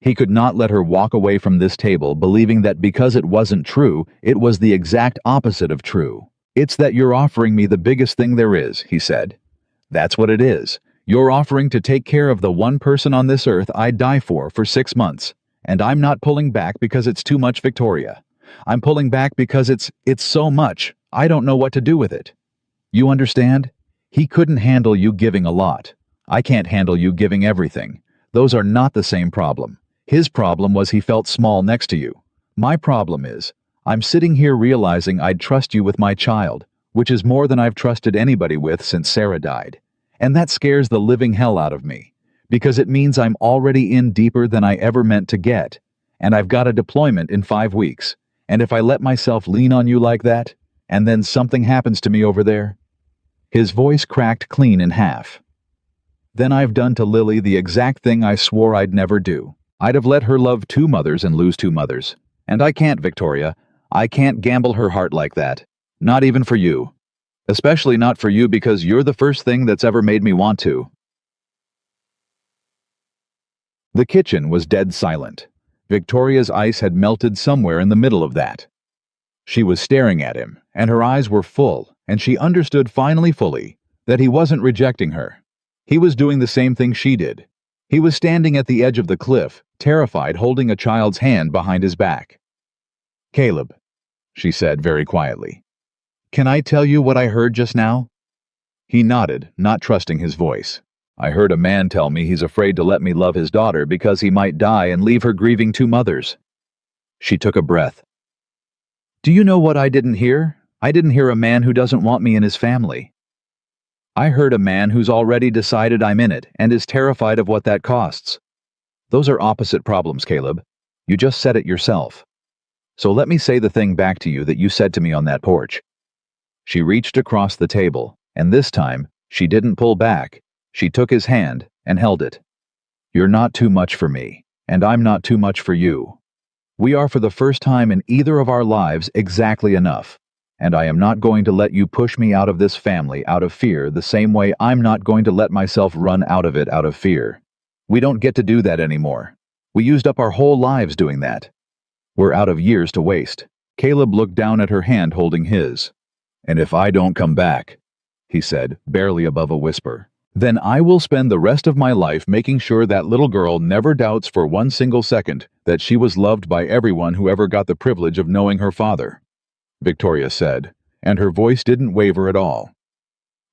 He could not let her walk away from this table believing that because it wasn't true, it was the exact opposite of true. It's that you're offering me the biggest thing there is, he said. That's what it is. You're offering to take care of the one person on this earth I'd die for 6 months. And I'm not pulling back because it's too much, Victoria. I'm pulling back because it's so much, I don't know what to do with it. You understand? He couldn't handle you giving a lot. I can't handle you giving everything. Those are not the same problem. His problem was he felt small next to you. My problem is, I'm sitting here realizing I'd trust you with my child, which is more than I've trusted anybody with since Sarah died. And that scares the living hell out of me. Because it means I'm already in deeper than I ever meant to get, and I've got a deployment in 5 weeks, and if I let myself lean on you like that, and then something happens to me over there... His voice cracked clean in half. Then I've done to Lily the exact thing I swore I'd never do. I'd have let her love 2 mothers and lose 2 mothers. And I can't, Victoria. I can't gamble her heart like that. Not even for you. Especially not for you because you're the first thing that's ever made me want to. The kitchen was dead silent. Victoria's ice had melted somewhere in the middle of that. She was staring at him, and her eyes were full, and she understood finally fully that he wasn't rejecting her. He was doing the same thing she did. He was standing at the edge of the cliff, terrified, holding a child's hand behind his back. Caleb, she said very quietly, can I tell you what I heard just now? He nodded, not trusting his voice. I heard a man tell me he's afraid to let me love his daughter because he might die and leave her grieving 2 mothers. She took a breath. Do you know what I didn't hear? I didn't hear a man who doesn't want me in his family. I heard a man who's already decided I'm in it and is terrified of what that costs. Those are opposite problems, Caleb. You just said it yourself. So let me say the thing back to you that you said to me on that porch. She reached across the table, and this time, she didn't pull back. She took his hand and held it. You're not too much for me, and I'm not too much for you. We are for the first time in either of our lives exactly enough, and I am not going to let you push me out of this family out of fear the same way I'm not going to let myself run out of it out of fear. We don't get to do that anymore. We used up our whole lives doing that. We're out of years to waste. Caleb looked down at her hand holding his. And if I don't come back, he said, barely above a whisper, then I will spend the rest of my life making sure that little girl never doubts for 1 single second that she was loved by everyone who ever got the privilege of knowing her father, Victoria said, and her voice didn't waver at all.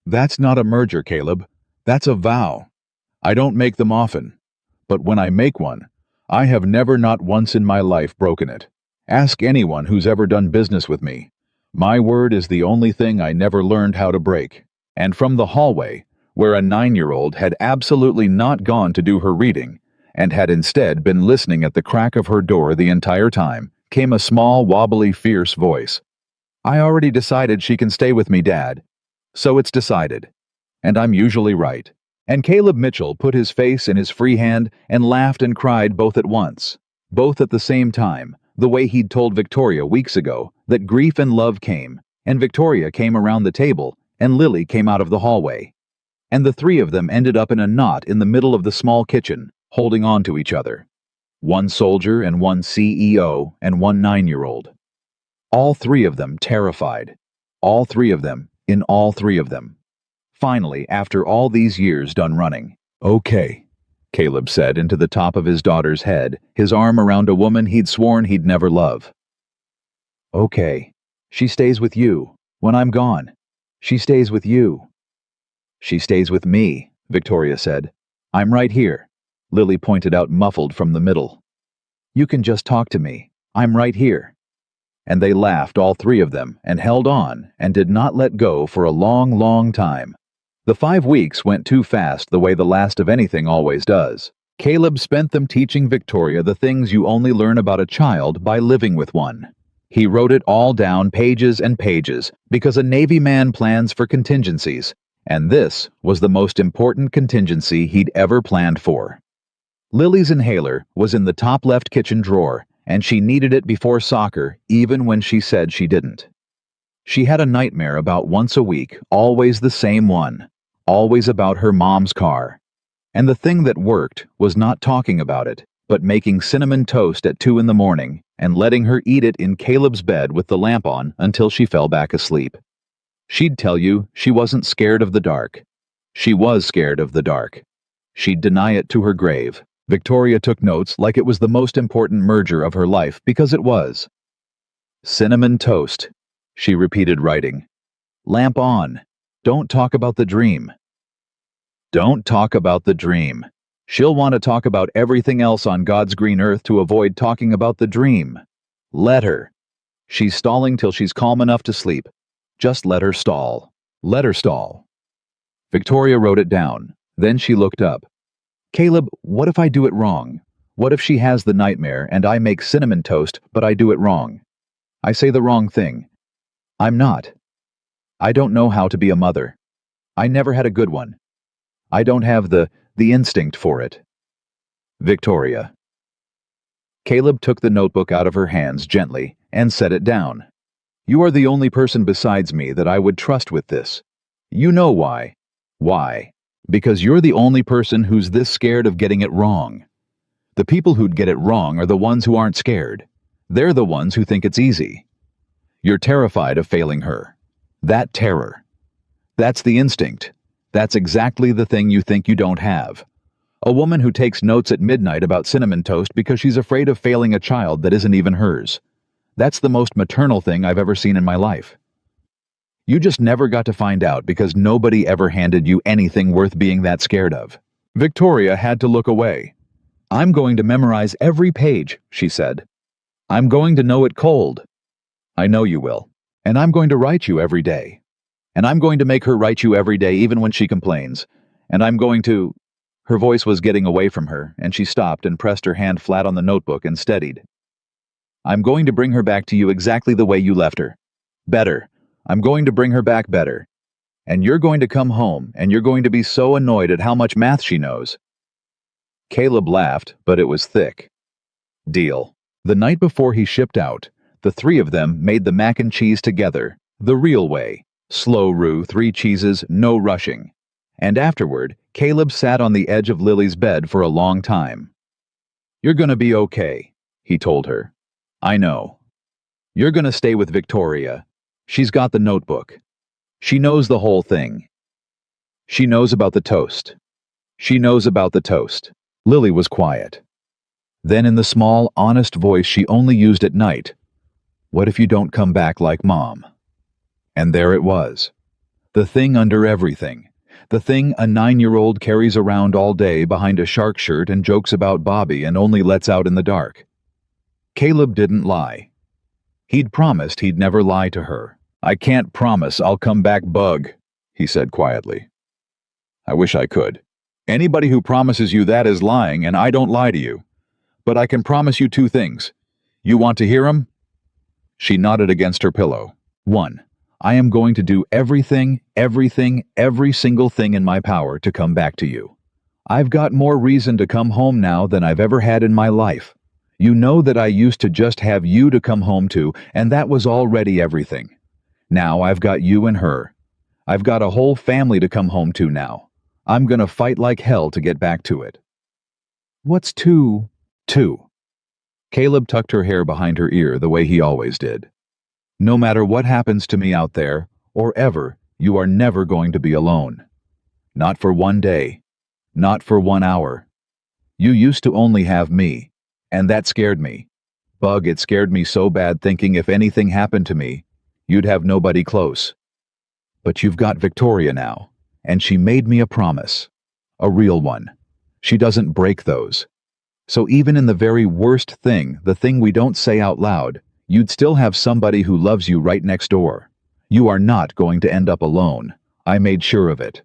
That's not a merger, Caleb. That's a vow. I don't make them often, but when I make one, I have never not once in my life broken it. Ask anyone who's ever done business with me. My word is the only thing I never learned how to break. And from the hallway, where a 9-year-old had absolutely not gone to do her reading, and had instead been listening at the crack of her door the entire time, came a small, wobbly, fierce voice. I already decided she can stay with me, Dad. So it's decided. And I'm usually right. And Caleb Mitchell put his face in his free hand and laughed and cried both at once, both at the same time, the way he'd told Victoria weeks ago that grief and love came, and Victoria came around the table, and Lily came out of the hallway. And the 3 of them ended up in a knot in the middle of the small kitchen, holding on to each other. 1 soldier and 1 CEO and 1 9-year-old. All 3 of them terrified. All 3 of them, in all 3 of them. Finally, after all these years done running. Okay, Caleb said into the top of his daughter's head, his arm around a woman he'd sworn he'd never love. Okay, she stays with you. When I'm gone, she stays with you. She stays with me, Victoria said. I'm right here. Lily pointed out, muffled from the middle. "You can just talk to me. I'm right here." And they laughed, all three of them, and held on, and did not let go for a long, long time. The 5 weeks went too fast, the way the last of anything always does. Caleb spent them teaching Victoria the things you only learn about a child by living with one. He wrote it all down, pages and pages, because a Navy man plans for contingencies, and this was the most important contingency he'd ever planned for. Lily's inhaler was in the top left kitchen drawer, and she needed it before soccer, even when she said she didn't. She had a nightmare about once a week, always the same one, always about her mom's car. And the thing that worked was not talking about it, but making cinnamon toast at 2 in the morning and letting her eat it in Caleb's bed with the lamp on until she fell back asleep. She'd tell you she wasn't scared of the dark. She was scared of the dark. She'd deny it to her grave. Victoria took notes like it was the most important merger of her life, because it was. "Cinnamon toast," she repeated, writing. "Lamp on. Don't talk about the dream." Don't talk about the dream. She'll want to talk about everything else on God's green earth to avoid talking about the dream. Let her. She's stalling till she's calm enough to sleep. Just let her stall. Let her stall. Victoria wrote it down. Then she looked up. "Caleb, what if I do it wrong? What if she has the nightmare and I make cinnamon toast, but I do it wrong? I say the wrong thing. I'm not. I don't know how to be a mother. I never had a good one. I don't have the instinct for it. Victoria." Caleb took the notebook out of her hands gently and set it down. "You are the only person besides me that I would trust with this. You know why. Why? Because you're the only person who's this scared of getting it wrong. The people who'd get it wrong are the ones who aren't scared. They're the ones who think it's easy. You're terrified of failing her. That terror. That's the instinct. That's exactly the thing you think you don't have. A woman who takes notes at midnight about cinnamon toast because she's afraid of failing a child that isn't even hers. That's the most maternal thing I've ever seen in my life. You just never got to find out because nobody ever handed you anything worth being that scared of." Victoria had to look away. "I'm going to memorize every page," she said. "I'm going to know it cold." "I know you will. And I'm going to write you every day. And I'm going to make her write you every day even when she complains. And I'm going to—" Her voice was getting away from her, and she stopped and pressed her hand flat on the notebook and steadied. "I'm going to bring her back to you exactly the way you left her. Better. I'm going to bring her back better. And you're going to come home, and you're going to be so annoyed at how much math she knows." Caleb laughed, but it was thick. Deal. The night before he shipped out, the 3 of them made the mac and cheese together, the real way. Slow roux, 3 cheeses, no rushing. And afterward, Caleb sat on the edge of Lily's bed for a long time. "You're gonna be okay," he told her. "I know. You're gonna stay with Victoria. She's got the notebook. She knows the whole thing. She knows about the toast. She knows about the toast." Lily was quiet. Then in the small, honest voice she only used at night, "What if you don't come back like Mom?" And there it was. The thing under everything. The thing a 9-year-old carries around all day behind a shark shirt and jokes about Bobby and only lets out in the dark. Caleb didn't lie. He'd promised he'd never lie to her. "I can't promise I'll come back, Bug," he said quietly. "I wish I could. Anybody who promises you that is lying, and I don't lie to you. But I can promise you 2 things. You want to hear 'em?" She nodded against her pillow. 1. I am going to do everything, every single thing in my power to come back to you. I've got more reason to come home now than I've ever had in my life. You know that I used to just have you to come home to, and that was already everything. Now I've got you and her. I've got a whole family to come home to now. I'm gonna fight like hell to get back to it." "What's 2? 2. Caleb tucked her hair behind her ear the way he always did. "No matter what happens to me out there, or ever, you are never going to be alone. Not for 1 day. Not for 1 hour. You used to only have me, and that scared me. Bug, it scared me so bad thinking if anything happened to me, you'd have nobody close. But you've got Victoria now, and she made me a promise. A real one. She doesn't break those. So even in the very worst thing, the thing we don't say out loud, you'd still have somebody who loves you right next door. You are not going to end up alone. I made sure of it.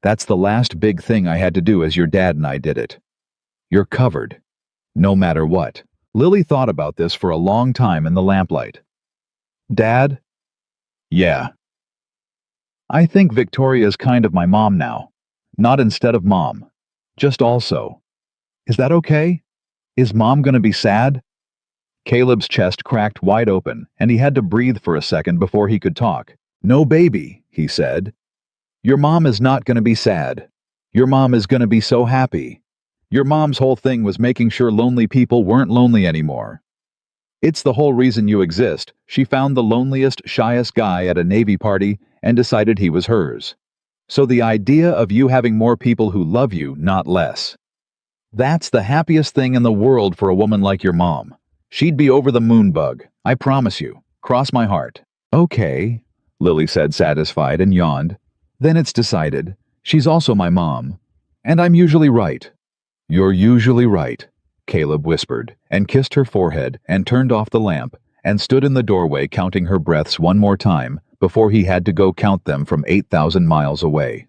That's the last big thing I had to do as your dad and I did it. You're covered. No matter what. Lily thought about this for a long time in the lamplight. Dad? Yeah. I think Victoria's kind of my mom now. Not instead of mom. Just also. Is that okay? Is Mom gonna be sad? Caleb's chest cracked wide open, and he had to breathe for a second before he could talk. No, baby, he said. Your mom is not gonna be sad. Your mom is gonna be so happy. Your mom's whole thing was making sure lonely people weren't lonely anymore. It's the whole reason you exist. She found the loneliest, shyest guy at a Navy party and decided he was hers. So the idea of you having more people who love you, not less. That's the happiest thing in the world for a woman like your mom. She'd be over the moon bug, I promise you. Cross my heart. Okay, Lily said, satisfied, and yawned. Then it's decided. She's also my mom. And I'm usually right. You're usually right, Caleb whispered, and kissed her forehead, and turned off the lamp, and stood in the doorway counting her breaths one more time before he had to go count them from 8,000 miles away.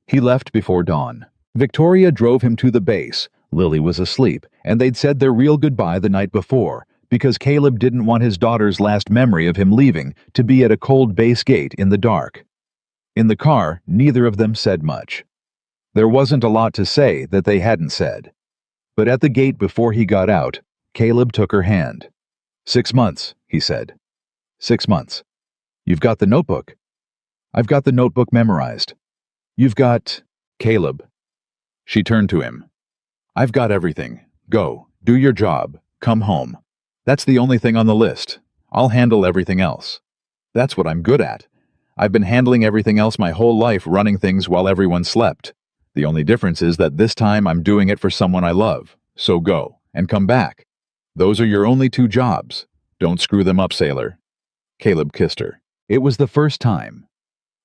He left before dawn. Victoria drove him to the base. Lily was asleep, and they'd said their real goodbye the night before, because Caleb didn't want his daughter's last memory of him leaving to be at a cold base gate in the dark. In the car, neither of them said much. There wasn't a lot to say that they hadn't said. But at the gate before he got out, Caleb took her hand. 6 months, he said. 6 months. You've got the notebook. I've got the notebook memorized. You've got... Caleb. She turned to him. I've got everything. Go, do your job, come home. That's the only thing on the list. I'll handle everything else. That's what I'm good at. I've been handling everything else my whole life, running things while everyone slept. The only difference is that this time I'm doing it for someone I love. So go, and come back. Those are your only 2 jobs. Don't screw them up, sailor. Caleb kissed her. It was the first time.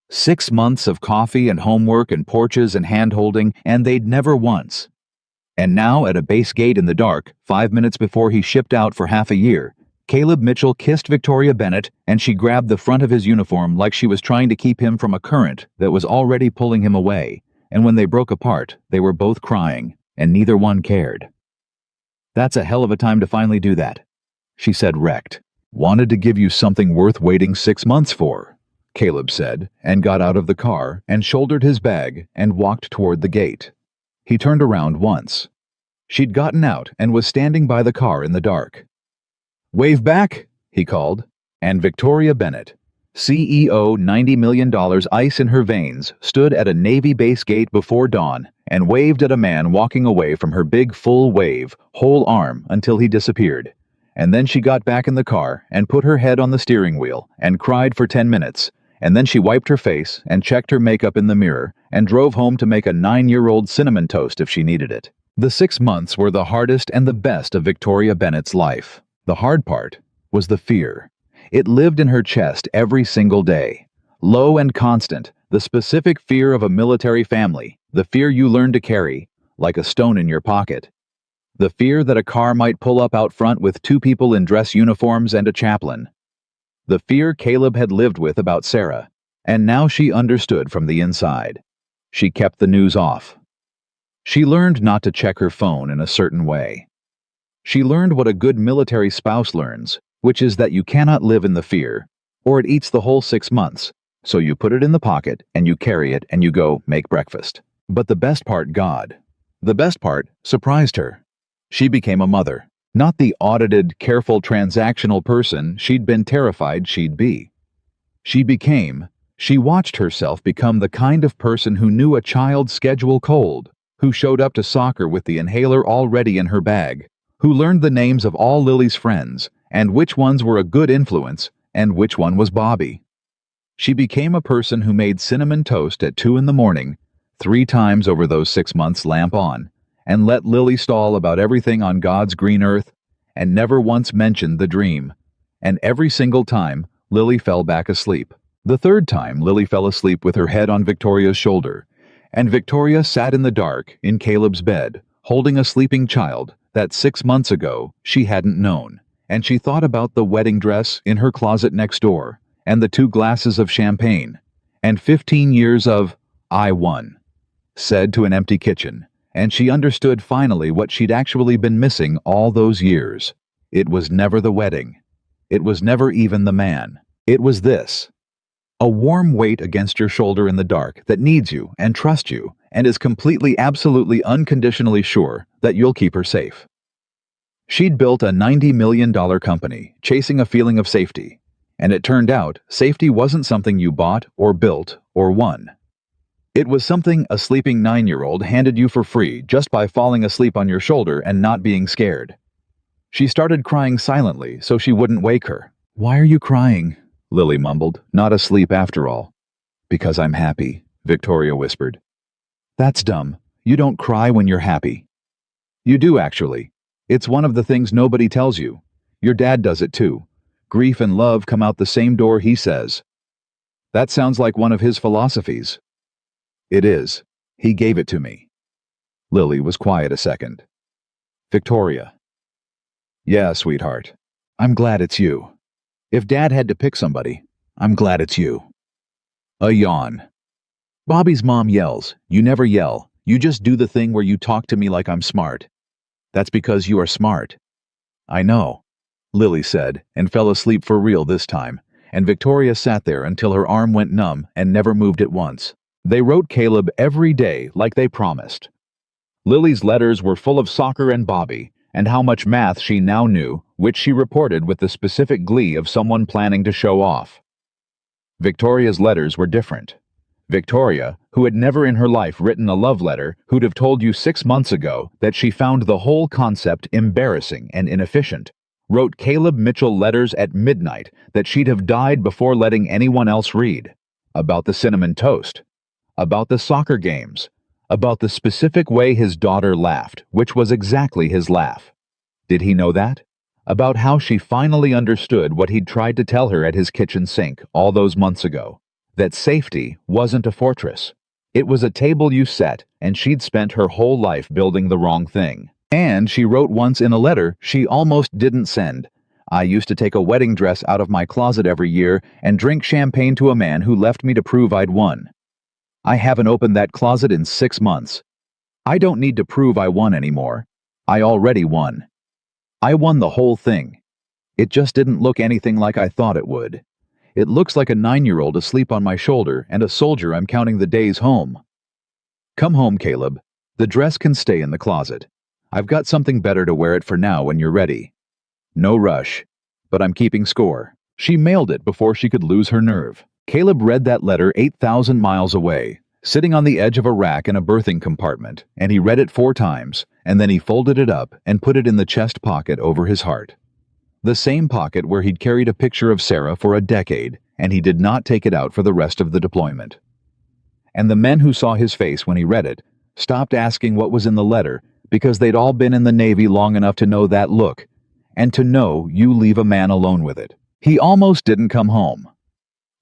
6 months of coffee and homework and porches and hand-holding, and they'd never once. And now, at a base gate in the dark, 5 minutes before he shipped out for half a year, Caleb Mitchell kissed Victoria Bennett, and she grabbed the front of his uniform like she was trying to keep him from a current that was already pulling him away. And when they broke apart, they were both crying, and neither one cared. That's a hell of a time to finally do that, she said, wrecked. Wanted to give you something worth waiting 6 months for, Caleb said, and got out of the car and shouldered his bag and walked toward the gate. He turned around once. She'd gotten out and was standing by the car in the dark. Wave back, he called, and Victoria Bennett, CEO $90 million ice in her veins, stood at a Navy base gate before dawn and waved at a man walking away from her big full wave, whole arm, until he disappeared. And then she got back in the car and put her head on the steering wheel and cried for 10 minutes, and then she wiped her face and checked her makeup in the mirror and drove home to make a 9-year-old cinnamon toast if she needed it. The 6 months were the hardest and the best of Victoria Bennett's life. The hard part was the fear. It lived in her chest every single day. Low and constant, the specific fear of a military family, the fear you learn to carry, like a stone in your pocket. The fear that a car might pull up out front with 2 people in dress uniforms and a chaplain. The fear Caleb had lived with about Sarah, and now she understood from the inside. She kept the news off. She learned not to check her phone in a certain way. She learned what a good military spouse learns, which is that you cannot live in the fear, or it eats the whole 6 months, so you put it in the pocket and you carry it and you go make breakfast. But the best part, the best part surprised her. She became a mother. Not the audited, careful, transactional person she'd been terrified she'd be. She watched herself become the kind of person who knew a child's schedule cold, who showed up to soccer with the inhaler already in her bag, who learned the names of all Lily's friends, and which ones were a good influence, and which one was Bobby. She became a person who made cinnamon toast at 2 in the morning, 3 times over those 6 months lamp on, and let Lily stall about everything on God's green earth, and never once mentioned the dream. And every single time, Lily fell back asleep. The 3rd time, Lily fell asleep with her head on Victoria's shoulder, And Victoria sat in the dark in Caleb's bed, holding a sleeping child that 6 months ago she hadn't known. And she thought about the wedding dress in her closet next door, and the 2 glasses of champagne, and 15 years of "I won" said to an empty kitchen, and she understood finally what she'd actually been missing all those years. It was never the wedding. It was never even the man. It was this. A warm weight against your shoulder in the dark that needs you and trusts you and is completely, absolutely, unconditionally sure that you'll keep her safe. She'd built a $90 million company, chasing a feeling of safety. And it turned out, safety wasn't something you bought or built or won. It was something a sleeping 9-year-old handed you for free just by falling asleep on your shoulder and not being scared. She started crying silently so she wouldn't wake her. "Why are you crying?" Lily mumbled, not asleep after all. "Because I'm happy," Victoria whispered. "That's dumb. You don't cry when you're happy." "You do, actually. It's one of the things nobody tells you. Your dad does it too. Grief and love come out the same door, he says." "That sounds like one of his philosophies." "It is. He gave it to me." Lily was quiet a second. "Victoria." "Yeah, sweetheart. I'm glad it's you. If Dad had to pick somebody, I'm glad it's you." A yawn. "Bobby's mom yells. You never yell. You just do the thing where you talk to me like I'm smart." "That's because you are smart." "I know," Lily said, and fell asleep for real this time, and Victoria sat there until her arm went numb and never moved it once. They wrote Caleb every day like they promised. Lily's letters were full of soccer and Bobby, and how much math she now knew, which she reported with the specific glee of someone planning to show off. Victoria's letters were different. Victoria, who had never in her life written a love letter, who'd have told you 6 months ago that she found the whole concept embarrassing and inefficient, wrote Caleb Mitchell letters at midnight that she'd have died before letting anyone else read. About the cinnamon toast. About the soccer games. About the specific way his daughter laughed, which was exactly his laugh. Did he know that? About how she finally understood what he'd tried to tell her at his kitchen sink all those months ago. That safety wasn't a fortress. It was a table you set, and she'd spent her whole life building the wrong thing. And she wrote once in a letter she almost didn't send, "I used to take a wedding dress out of my closet every year and drink champagne to a man who left me to prove I'd won. I haven't opened that closet in 6 months. I don't need to prove I won anymore. I already won. I won the whole thing. It just didn't look anything like I thought it would. It looks like a 9-year-old asleep on my shoulder and a soldier I'm counting the days home. Come home, Caleb. The dress can stay in the closet. I've got something better to wear it for now when you're ready. No rush, but I'm keeping score." She mailed it before she could lose her nerve. Caleb read that letter 8,000 miles away, sitting on the edge of a rack in a berthing compartment, and he read it 4 times, and then he folded it up and put it in the chest pocket over his heart. The same pocket where he'd carried a picture of Sarah for a decade, and he did not take it out for the rest of the deployment. And the men who saw his face when he read it stopped asking what was in the letter because they'd all been in the Navy long enough to know that look, and to know you leave a man alone with it. He almost didn't come home.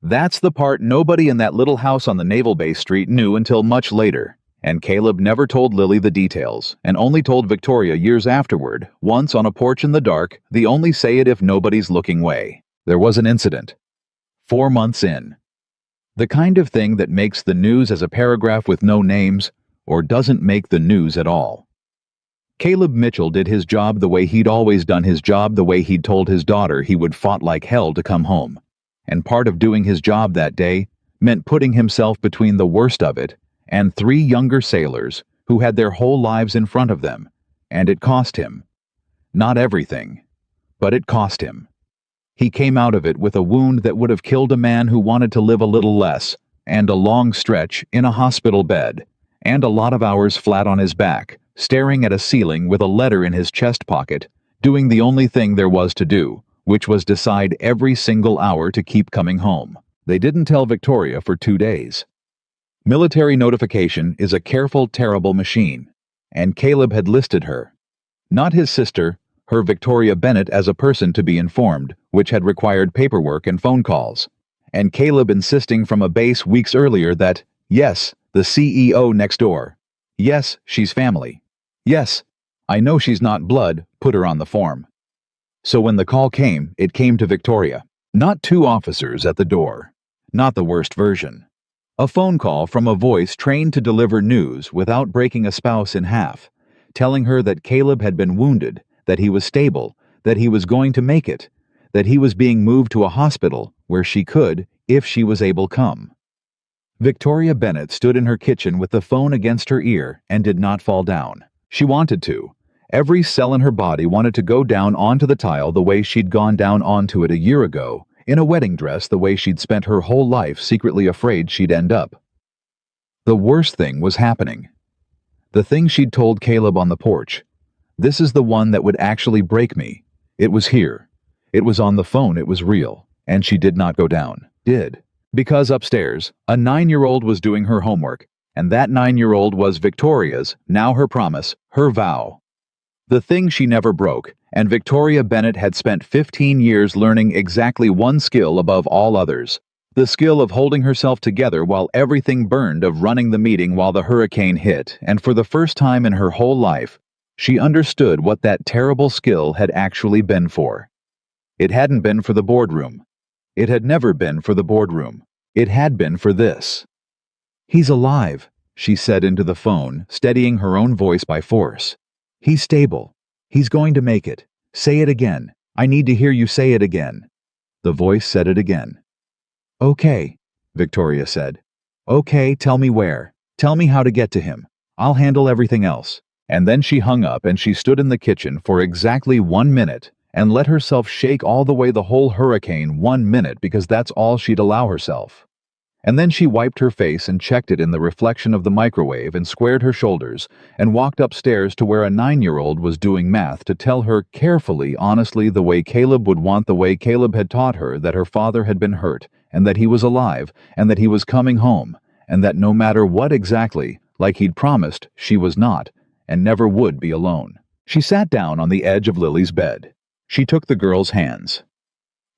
That's the part nobody in that little house on the Naval Base Street knew until much later, and Caleb never told Lily the details, and only told Victoria years afterward, once on a porch in the dark, the only say it if nobody's looking way. There was an incident. 4 months in. The kind of thing that makes the news as a paragraph with no names, or doesn't make the news at all. Caleb Mitchell did his job the way he'd always done his job, the way he'd told his daughter he would fought like hell to come home. And part of doing his job that day meant putting himself between the worst of it and 3 younger sailors who had their whole lives in front of them, and it cost him. Not everything, but it cost him. He came out of it with a wound that would have killed a man who wanted to live a little less, and a long stretch in a hospital bed, and a lot of hours flat on his back, staring at a ceiling with a letter in his chest pocket, doing the only thing there was to do, which was decide every single hour to keep coming home. They didn't tell Victoria for 2 days. Military notification is a careful, terrible machine, and Caleb had listed her. Not his sister, her Victoria Bennett, as a person to be informed, which had required paperwork and phone calls, and Caleb insisting from a base weeks earlier that, yes, The CEO next door. Yes, she's family. Yes, I know she's not blood, put her on the form. So when the call came, it came to Victoria. Not two officers at the door. Not the worst version. A phone call from a voice trained to deliver news without breaking a spouse in half, telling her that Caleb had been wounded, that he was stable, that he was going to make it, that he was being moved to a hospital where she could, if she was able, come. Victoria Bennett stood in her kitchen with the phone against her ear and did not fall down. She wanted to. Every cell in her body wanted to go down onto the tile the way she'd gone down onto it a year ago, in a wedding dress the way she'd spent her whole life secretly afraid she'd end up. The worst thing was happening. The thing she'd told Caleb on the porch. This is the one that would actually break me. It was here. It was on the phone, it was real. And she did not go down. Did. Because upstairs, a 9-year-old was doing her homework, and that 9-year-old was Victoria's, now her promise, her vow. The thing she never broke, and Victoria Bennett had spent 15 years learning exactly one skill above all others. The skill of holding herself together while everything burned, of running the meeting while the hurricane hit, and for the first time in her whole life, she understood what that terrible skill had actually been for. It hadn't been for the boardroom. It had never been for the boardroom. It had been for this. "He's alive," she said into the phone, steadying her own voice by force. "He's stable. He's going to make it. Say it again. I need to hear you say it again." The voice said it again. "Okay," Victoria said. "Okay, tell me where. Tell me how to get to him. I'll handle everything else." And then she hung up and she stood in the kitchen for exactly 1 minute and let herself shake all the way the whole hurricane 1 minute, because that's all she'd allow herself. And then she wiped her face and checked it in the reflection of the microwave and squared her shoulders and walked upstairs to where a 9-year-old was doing math to tell her carefully, honestly, the way Caleb would want, the way Caleb had taught her, that her father had been hurt and that he was alive and that he was coming home and that no matter what exactly, like he'd promised, she was not and never would be alone. She sat down on the edge of Lily's bed. She took the girl's hands.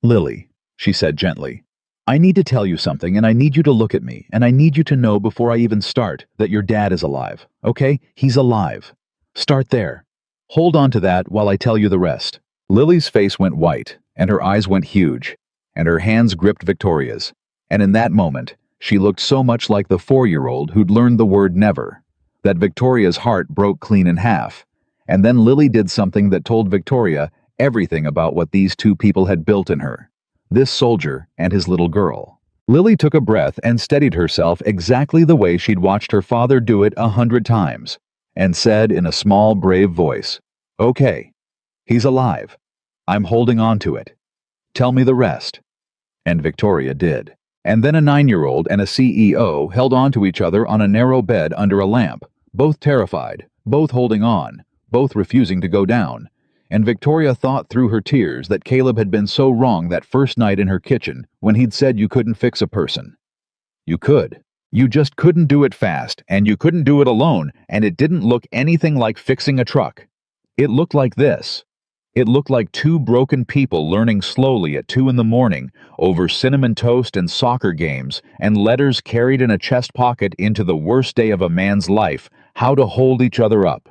"Lily," she said gently, "I need to tell you something, and I need you to look at me, and I need you to know before I even start that your dad is alive, okay? He's alive. Start there. Hold on to that while I tell you the rest." Lily's face went white, and her eyes went huge, and her hands gripped Victoria's, and in that moment, she looked so much like the 4-year-old who'd learned the word never, that Victoria's heart broke clean in half, and then Lily did something that told Victoria everything about what these two people had built in her. This soldier and his little girl. Lily took a breath and steadied herself exactly the way she'd watched her father do it 100 times, and said in a small, brave voice, "Okay, he's alive. I'm holding on to it. Tell me the rest." And Victoria did. And then a 9-year-old and a CEO held on to each other on a narrow bed under a lamp, both terrified, both holding on, both refusing to go down. And Victoria thought through her tears that Caleb had been so wrong that first night in her kitchen when he'd said you couldn't fix a person. You could. You just couldn't do it fast, and you couldn't do it alone, and it didn't look anything like fixing a truck. It looked like this. It looked like two broken people learning slowly at 2 a.m. over cinnamon toast and soccer games and letters carried in a chest pocket into the worst day of a man's life, how to hold each other up.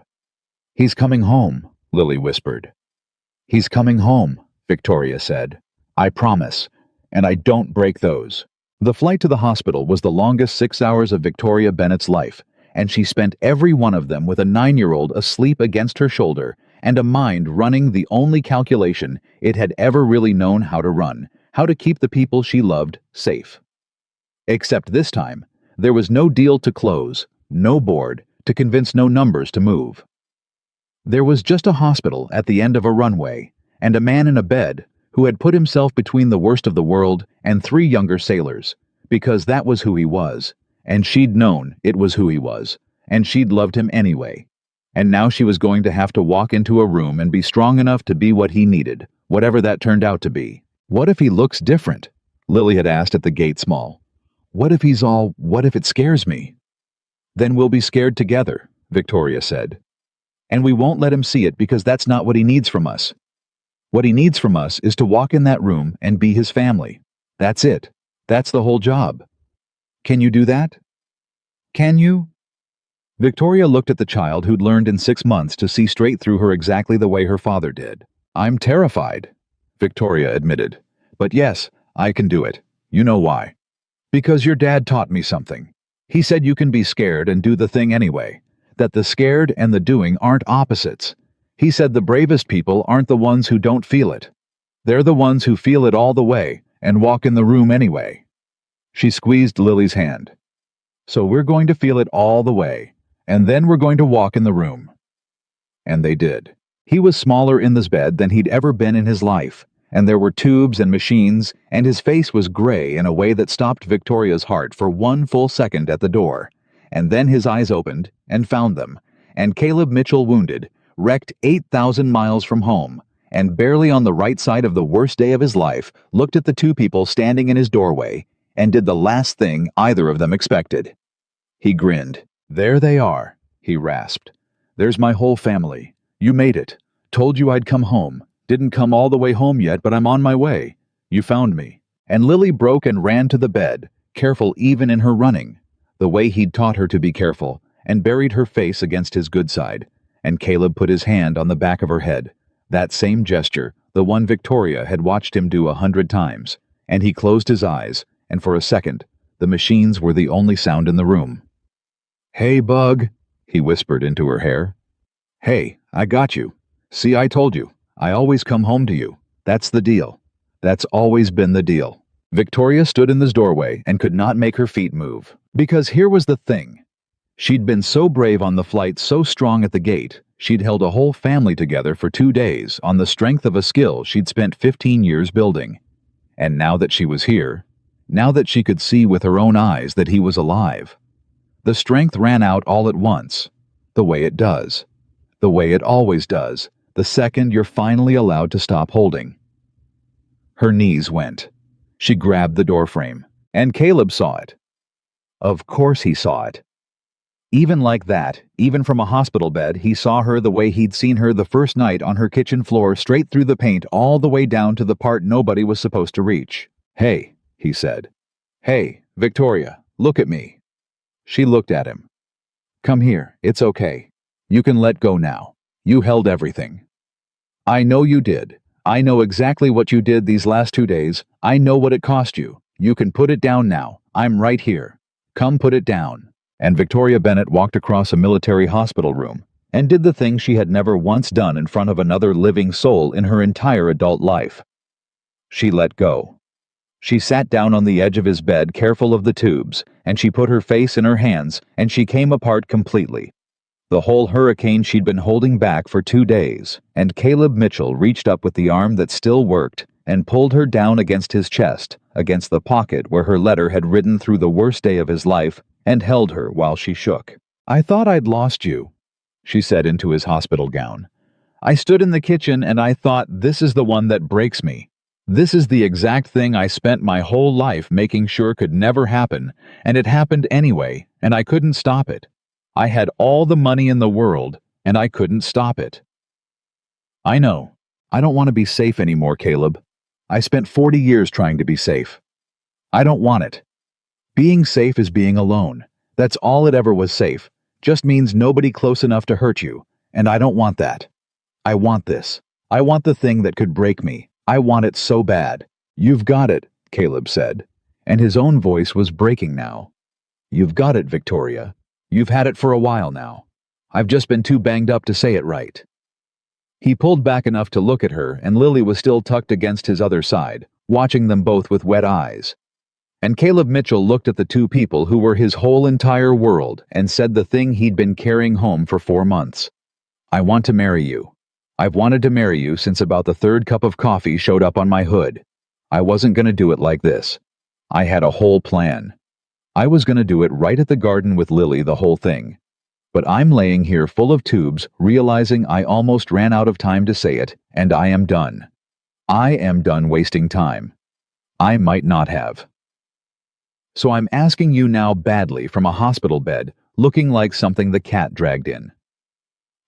"He's coming home," Lily whispered. "He's coming home," Victoria said. "I promise. And I don't break those." The flight to the hospital was the longest 6 hours of Victoria Bennett's life, and she spent every one of them with a 9-year-old asleep against her shoulder and a mind running the only calculation it had ever really known how to run, how to keep the people she loved safe. Except this time, there was no deal to close, no board, to convince no numbers to move. There was just a hospital at the end of a runway, and a man in a bed who had put himself between the worst of the world and 3 younger sailors, because that was who he was, and she'd known it was who he was, and she'd loved him anyway. And now she was going to have to walk into a room and be strong enough to be what he needed, whatever that turned out to be. "What if he looks different?" Lily had asked at the gate small. "What if what if it scares me?" "Then we'll be scared together," Victoria said. "And we won't let him see it because that's not what he needs from us. What he needs from us is to walk in that room and be his family. That's it. That's the whole job. Can you do that?" Can you? Victoria looked at the child who'd learned in 6 months to see straight through her exactly the way her father did. I'm terrified, Victoria admitted. But yes, I can do it. You know why? Because your dad taught me something. He said you can be scared and do the thing anyway. That the scared and the doing aren't opposites. He said the bravest people aren't the ones who don't feel it. They're the ones who feel it all the way and walk in the room anyway. She squeezed Lily's hand. So we're going to feel it all the way, and then we're going to walk in the room. And they did. He was smaller in this bed than he'd ever been in his life, and there were tubes and machines, and his face was gray in a way that stopped Victoria's heart for 1 full second at the door. And then his eyes opened and found them, and Caleb Mitchell wounded, wrecked 8,000 miles from home, and barely on the right side of the worst day of his life, looked at the 2 people standing in his doorway and did the last thing either of them expected. He grinned. There they are, he rasped. There's my whole family. You made it. Told you I'd come home. Didn't come all the way home yet, but I'm on my way. You found me. And Lily broke and ran to the bed, careful even in her running, the way he'd taught her to be careful, and buried her face against his good side. And Caleb put his hand on the back of her head. That same gesture, the one Victoria had watched him do 100 times. And he closed his eyes, and for a second, the machines were the only sound in the room. Hey, Bug, he whispered into her hair. Hey, I got you. See, I told you. I always come home to you. That's the deal. That's always been the deal. Victoria stood in this doorway and could not make her feet move. Because here was the thing. She'd been so brave on the flight, so strong at the gate, she'd held a whole family together for 2 days on the strength of a skill she'd spent 15 years building. And now that she was here, now that she could see with her own eyes that he was alive, the strength ran out all at once, the way it does, the way it always does, the second you're finally allowed to stop holding. Her knees went. She grabbed the doorframe, and Caleb saw it. Of course he saw it. Even like that, even from a hospital bed, he saw her the way he'd seen her the first night on her kitchen floor, straight through the paint all the way down to the part nobody was supposed to reach. Hey, he said. Hey, Victoria, look at me. She looked at him. Come here, it's okay. You can let go now. You held everything. I know you did. I know exactly what you did these last 2 days. I know what it cost you. You can put it down now. I'm right here. Come put it down. And Victoria Bennett walked across a military hospital room and did the thing she had never once done in front of another living soul in her entire adult life. She let go. She sat down on the edge of his bed, careful of the tubes, and she put her face in her hands, and she came apart completely. The whole hurricane she'd been holding back for 2 days, and Caleb Mitchell reached up with the arm that still worked and pulled her down against his chest, against the pocket where her letter had ridden through the worst day of his life, and held her while she shook. I thought I'd lost you, she said into his hospital gown. I stood in the kitchen and I thought, this is the one that breaks me. This is the exact thing I spent my whole life making sure could never happen, and it happened anyway, and I couldn't stop it. I had all the money in the world, and I couldn't stop it. I know. I don't want to be safe anymore, Caleb. I spent 40 years trying to be safe. I don't want it. Being safe is being alone. That's all it ever was. Safe just means nobody close enough to hurt you, and I don't want that. I want this. I want the thing that could break me. I want it so bad. You've got it, Caleb said, and his own voice was breaking now. You've got it, Victoria. You've had it for a while now. I've just been too banged up to say it right. He pulled back enough to look at her, and Lily was still tucked against his other side, watching them both with wet eyes. And Caleb Mitchell looked at the 2 people who were his whole entire world and said the thing he'd been carrying home for 4 months. I want to marry you. I've wanted to marry you since about the 3rd cup of coffee showed up on my hood. I wasn't going to do it like this. I had a whole plan. I was going to do it right at the garden with Lily, the whole thing. But I'm laying here full of tubes, realizing I almost ran out of time to say it, and I am done. I am done wasting time. I might not have. So I'm asking you now badly from a hospital bed, looking like something the cat dragged in.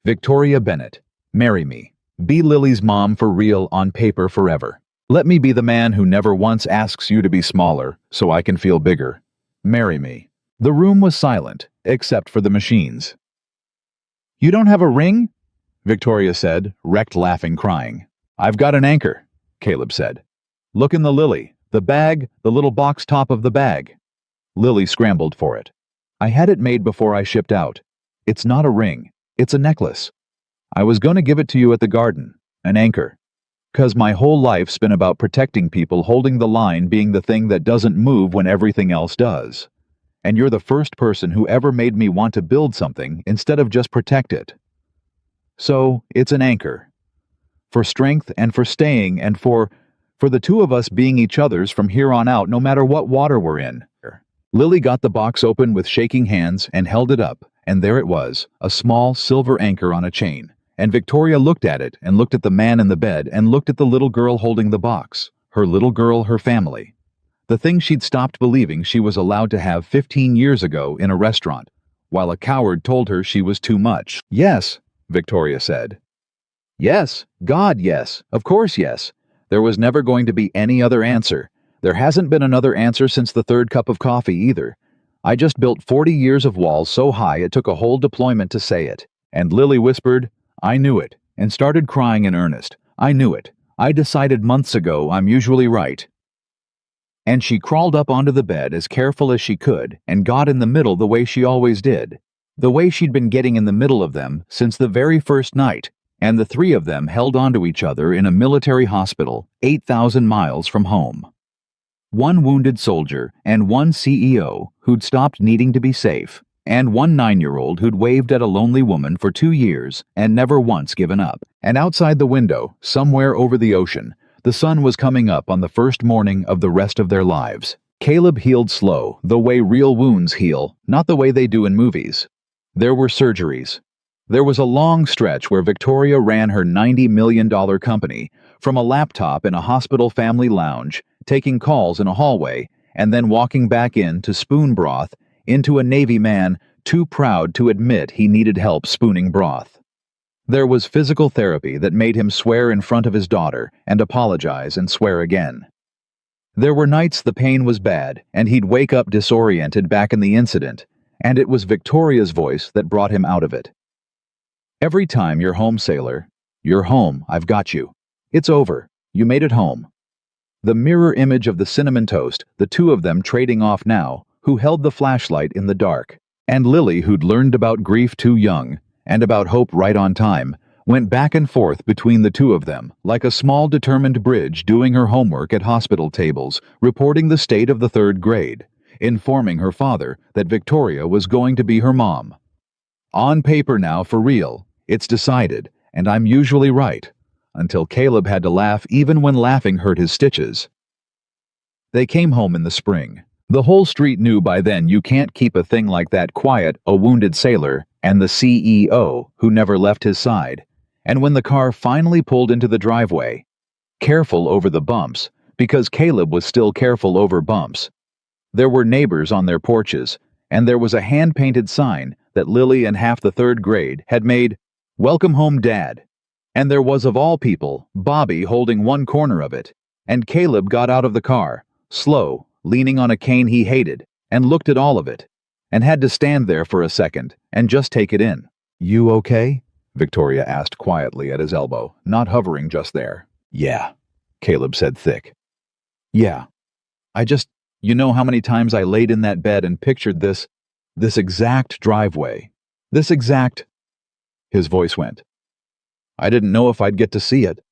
Victoria Bennett, marry me. Be Lily's mom for real, on paper, forever. Let me be the man who never once asks you to be smaller, so I can feel bigger. Marry me. The room was silent, except for the machines. "You don't have a ring?" Victoria said, wrecked laughing, crying. "I've got an anchor," Caleb said. "Look in the lily, the bag, the little box top of the bag." Lily scrambled for it. "I had it made before I shipped out. It's not a ring, it's a necklace. I was going to give it to you at the garden, an anchor. 'Cause my whole life's been about protecting people, holding the line being the thing that doesn't move when everything else does. And you're the first person who ever made me want to build something instead of just protect it. So, it's an anchor. For strength and for staying and for the two of us being each other's from here on out, no matter what water we're in." Lily got the box open with shaking hands and held it up, and there it was, a small silver anchor on a chain. And Victoria looked at it and looked at the man in the bed and looked at the little girl holding the box. Her little girl, her family. The thing she'd stopped believing she was allowed to have 15 years ago in a restaurant, while a coward told her she was too much. "Yes," Victoria said. "Yes, God, yes, of course yes. There was never going to be any other answer. There hasn't been another answer since the third cup of coffee either. I just built 40 years of walls so high it took a whole deployment to say it." And Lily whispered, "I knew it," and started crying in earnest. "I knew it. I decided months ago I'm usually right." And she crawled up onto the bed as careful as she could and got in the middle the way she always did. The way she'd been getting in the middle of them since the very first night, and the three of them held onto each other in a military hospital 8,000 miles from home. One wounded soldier and one CEO who'd stopped needing to be safe, and one 9-year-old who'd waved at a lonely woman for 2 years and never once given up. And outside the window, somewhere over the ocean, the sun was coming up on the first morning of the rest of their lives. Caleb healed slow, the way real wounds heal, not the way they do in movies. There were surgeries. There was a long stretch where Victoria ran her $90 million company from a laptop in a hospital family lounge, taking calls in a hallway, and then walking back in to spoon broth into a Navy man too proud to admit he needed help spooning broth. There was physical therapy that made him swear in front of his daughter and apologize and swear again. There were nights the pain was bad and he'd wake up disoriented back in the incident, and it was Victoria's voice that brought him out of it. "Every time you're home, sailor. You're home, I've got you. It's over. You made it home." The mirror image of the cinnamon toast, the two of them trading off now, who held the flashlight in the dark, and Lily, who'd learned about grief too young, and about hope right on time, went back and forth between the two of them, like a small determined bridge doing her homework at hospital tables, reporting the state of the 3rd grade, informing her father that Victoria was going to be her mom. "On paper now, for real. It's decided, and I'm usually right," until Caleb had to laugh even when laughing hurt his stitches. They came home in the spring. The whole street knew by then you can't keep a thing like that quiet, a wounded sailor, and the CEO, who never left his side. And when the car finally pulled into the driveway, careful over the bumps, because Caleb was still careful over bumps. There were neighbors on their porches, and there was a hand-painted sign that Lily and half the 3rd grade had made, "Welcome home, Dad." And there was, of all people, Bobby holding one corner of it, and Caleb got out of the car, slow, leaning on a cane he hated, and looked at all of it, and had to stand there for a second and just take it in. "You okay?" Victoria asked quietly at his elbow, not hovering just there. "Yeah," Caleb said thick. "Yeah. You know how many times I laid in that bed and pictured this exact driveway. This exact..." His voice went. "I didn't know if I'd get to see it.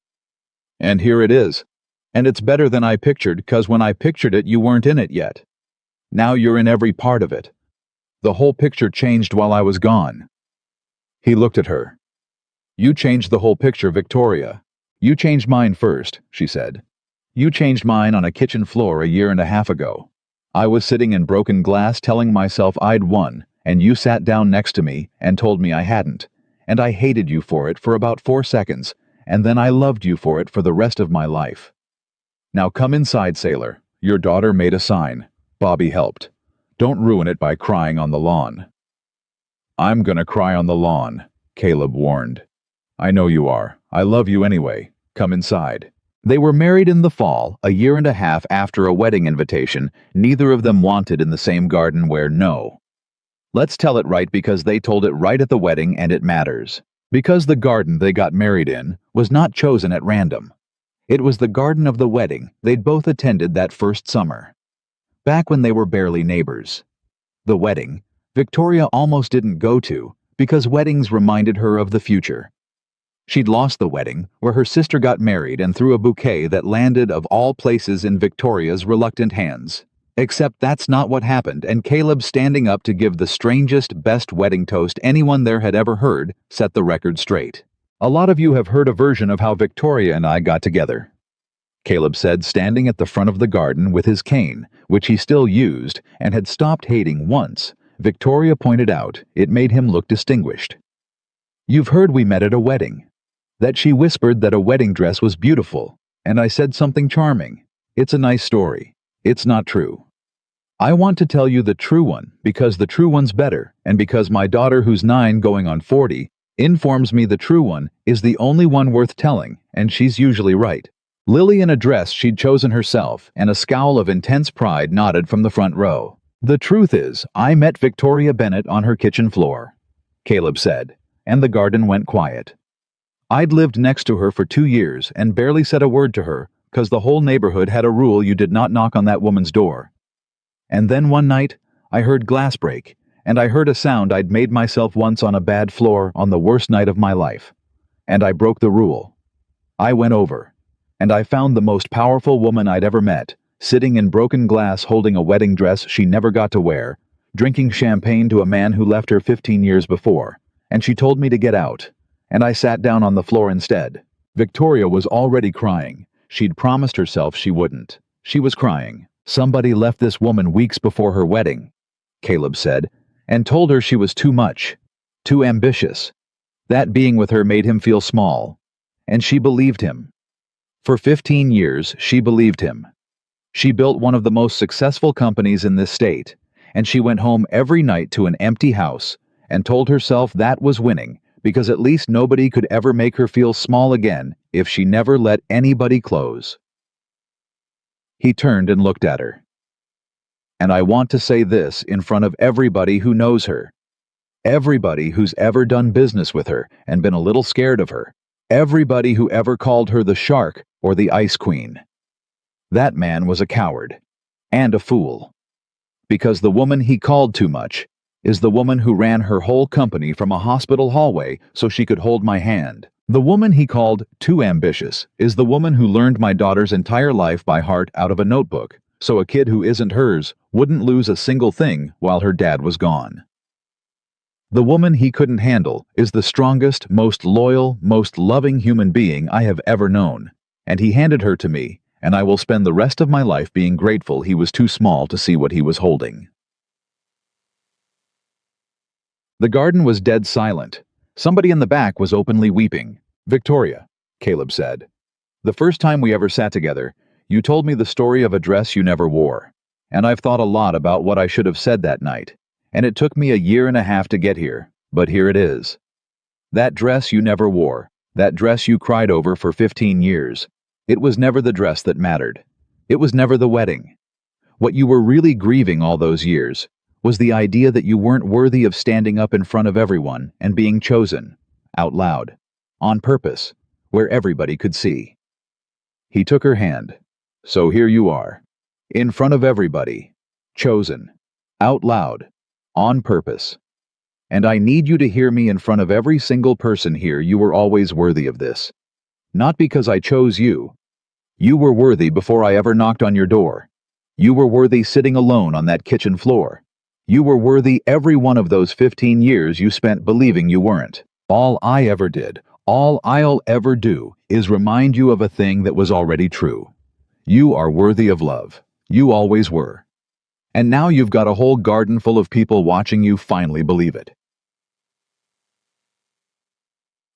And here it is. And it's better than I pictured, 'cause when I pictured it, you weren't in it yet. Now you're in every part of it. The whole picture changed while I was gone." He looked at her. "You changed the whole picture, Victoria. You changed mine first," she said. "You changed mine on a kitchen floor a year and a half ago. I was sitting in broken glass telling myself I'd won, and you sat down next to me and told me I hadn't. And I hated you for it for about 4 seconds, and then I loved you for it for the rest of my life. Now come inside, sailor. Your daughter made a sign. Bobby helped. Don't ruin it by crying on the lawn." "I'm gonna cry on the lawn," Caleb warned. "I know you are. I love you anyway. Come inside." They were married in the fall, a year and a half after a wedding invitation neither of them wanted in the same garden where no. Let's tell it right because they told it right at the wedding and it matters. Because the garden they got married in was not chosen at random. It was the garden of the wedding they'd both attended that first summer, back when they were barely neighbors. The wedding, Victoria almost didn't go to because weddings reminded her of the future. She'd lost the wedding where her sister got married and threw a bouquet that landed of all places in Victoria's reluctant hands. Except that's not what happened, and Caleb standing up to give the strangest, best wedding toast anyone there had ever heard set the record straight. A lot of you have heard a version of how Victoria and I got together, Caleb said, standing at the front of the garden with his cane, which he still used and had stopped hating once. Victoria pointed out it made him look distinguished. You've heard we met at a wedding. That she whispered that a wedding dress was beautiful, and I said something charming. It's a nice story. It's not true. I want to tell you the true one because the true one's better, and because my daughter, who's 9 going on 40, informs me the true one is the only one worth telling, and she's usually right. Lily, in a dress she'd chosen herself, and a scowl of intense pride, nodded from the front row. The truth is, I met Victoria Bennett on her kitchen floor, Caleb said, and the garden went quiet. I'd lived next to her for 2 years and barely said a word to her, 'cause the whole neighborhood had a rule you did not knock on that woman's door. And then one night, I heard glass break, and I heard a sound I'd made myself once on a bad floor on the worst night of my life. And I broke the rule. I went over, and I found the most powerful woman I'd ever met, sitting in broken glass holding a wedding dress she never got to wear, drinking champagne to a man who left her 15 years before, and she told me to get out, and I sat down on the floor instead. Victoria was already crying. She'd promised herself she wouldn't. She was crying. Somebody left this woman weeks before her wedding, Caleb said, and told her she was too much, too ambitious. That being with her made him feel small, and she believed him. For 15 years, she believed him. She built one of the most successful companies in this state, and she went home every night to an empty house and told herself that was winning because at least nobody could ever make her feel small again if she never let anybody close. He turned and looked at her. And I want to say this in front of everybody who knows her. Everybody who's ever done business with her and been a little scared of her. Everybody who ever called her the shark or the ice queen. That man was a coward. And a fool. Because the woman he called too much is the woman who ran her whole company from a hospital hallway so she could hold my hand. The woman he called too ambitious is the woman who learned my daughter's entire life by heart out of a notebook, so a kid who isn't hers wouldn't lose a single thing while her dad was gone. The woman he couldn't handle is the strongest, most loyal, most loving human being I have ever known, and he handed her to me, and I will spend the rest of my life being grateful he was too small to see what he was holding. The garden was dead silent. Somebody in the back was openly weeping. Victoria, Caleb said. The first time we ever sat together, you told me the story of a dress you never wore, and I've thought a lot about what I should have said that night, and it took me a year and a half to get here, but here it is. That dress you never wore, that dress you cried over for 15 years, it was never the dress that mattered. It was never the wedding. What you were really grieving all those years was the idea that you weren't worthy of standing up in front of everyone and being chosen, out loud, on purpose, where everybody could see. He took her hand. So here you are, in front of everybody, chosen, out loud, on purpose. And I need you to hear me in front of every single person here. You were always worthy of this. Not because I chose you. You were worthy before I ever knocked on your door. You were worthy sitting alone on that kitchen floor. You were worthy every one of those 15 years you spent believing you weren't. All I ever did, all I'll ever do, is remind you of a thing that was already true. You are worthy of love. You always were. And now you've got a whole garden full of people watching you finally believe it.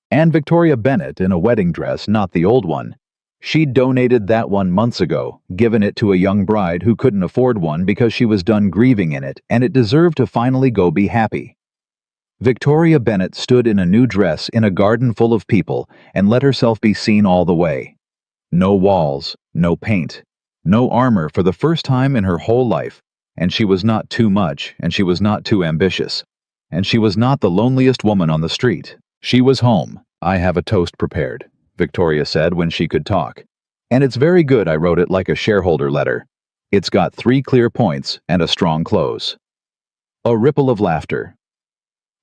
And Victoria Bennett in a wedding dress, not the old one. She'd donated that one months ago, given it to a young bride who couldn't afford one because she was done grieving in it, and it deserved to finally go be happy. Victoria Bennett stood in a new dress in a garden full of people and let herself be seen all the way. No walls, no paint, no armor for the first time in her whole life, and she was not too much, and she was not too ambitious, and she was not the loneliest woman on the street. She was home. "I have a toast prepared," Victoria said when she could talk. "And it's very good. I wrote it like a shareholder letter. It's got 3 clear points and a strong close." A ripple of laughter.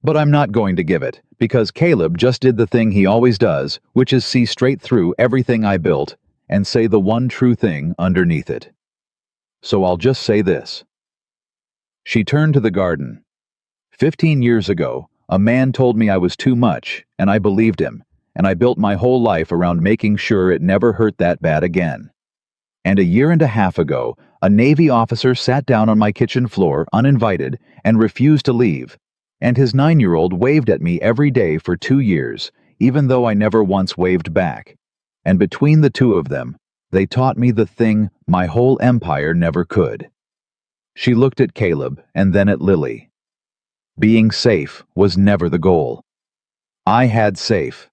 "But I'm not going to give it, because Caleb just did the thing he always does, which is see straight through everything I built and say the one true thing underneath it. So I'll just say this." She turned to the garden. 15 years ago, a man told me I was too much, and I believed him, and I built my whole life around making sure it never hurt that bad again. And a year and a half ago, a Navy officer sat down on my kitchen floor uninvited and refused to leave, and his 9-year-old waved at me every day for 2 years, even though I never once waved back. And between the two of them, they taught me the thing my whole empire never could. She looked at Caleb and then at Lily. Being safe was never the goal. I had safe.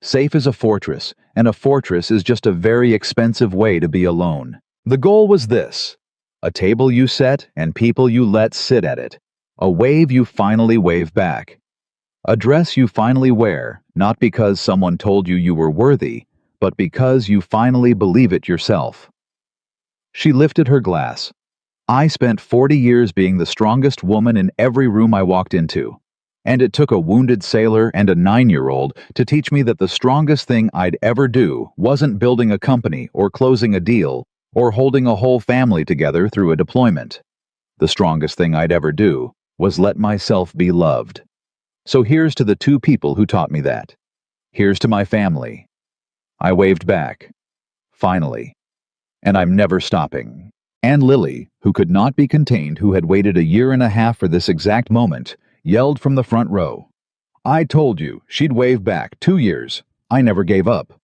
Safe is a fortress, and a fortress is just a very expensive way to be alone. The goal was this: a table you set and people you let sit at it. A wave you finally wave back. A dress you finally wear, not because someone told you you were worthy, but because you finally believe it yourself. She lifted her glass. I spent 40 years being the strongest woman in every room I walked into. And it took a wounded sailor and a 9-year-old to teach me that the strongest thing I'd ever do wasn't building a company or closing a deal or holding a whole family together through a deployment. The strongest thing I'd ever do was let myself be loved. So here's to the 2 people who taught me that. Here's to my family. I waved back. Finally. And I'm never stopping. And Lily, who could not be contained, who had waited a year and a half for this exact moment, yelled from the front row. "I told you," she'd wave back, 2 years. "I never gave up."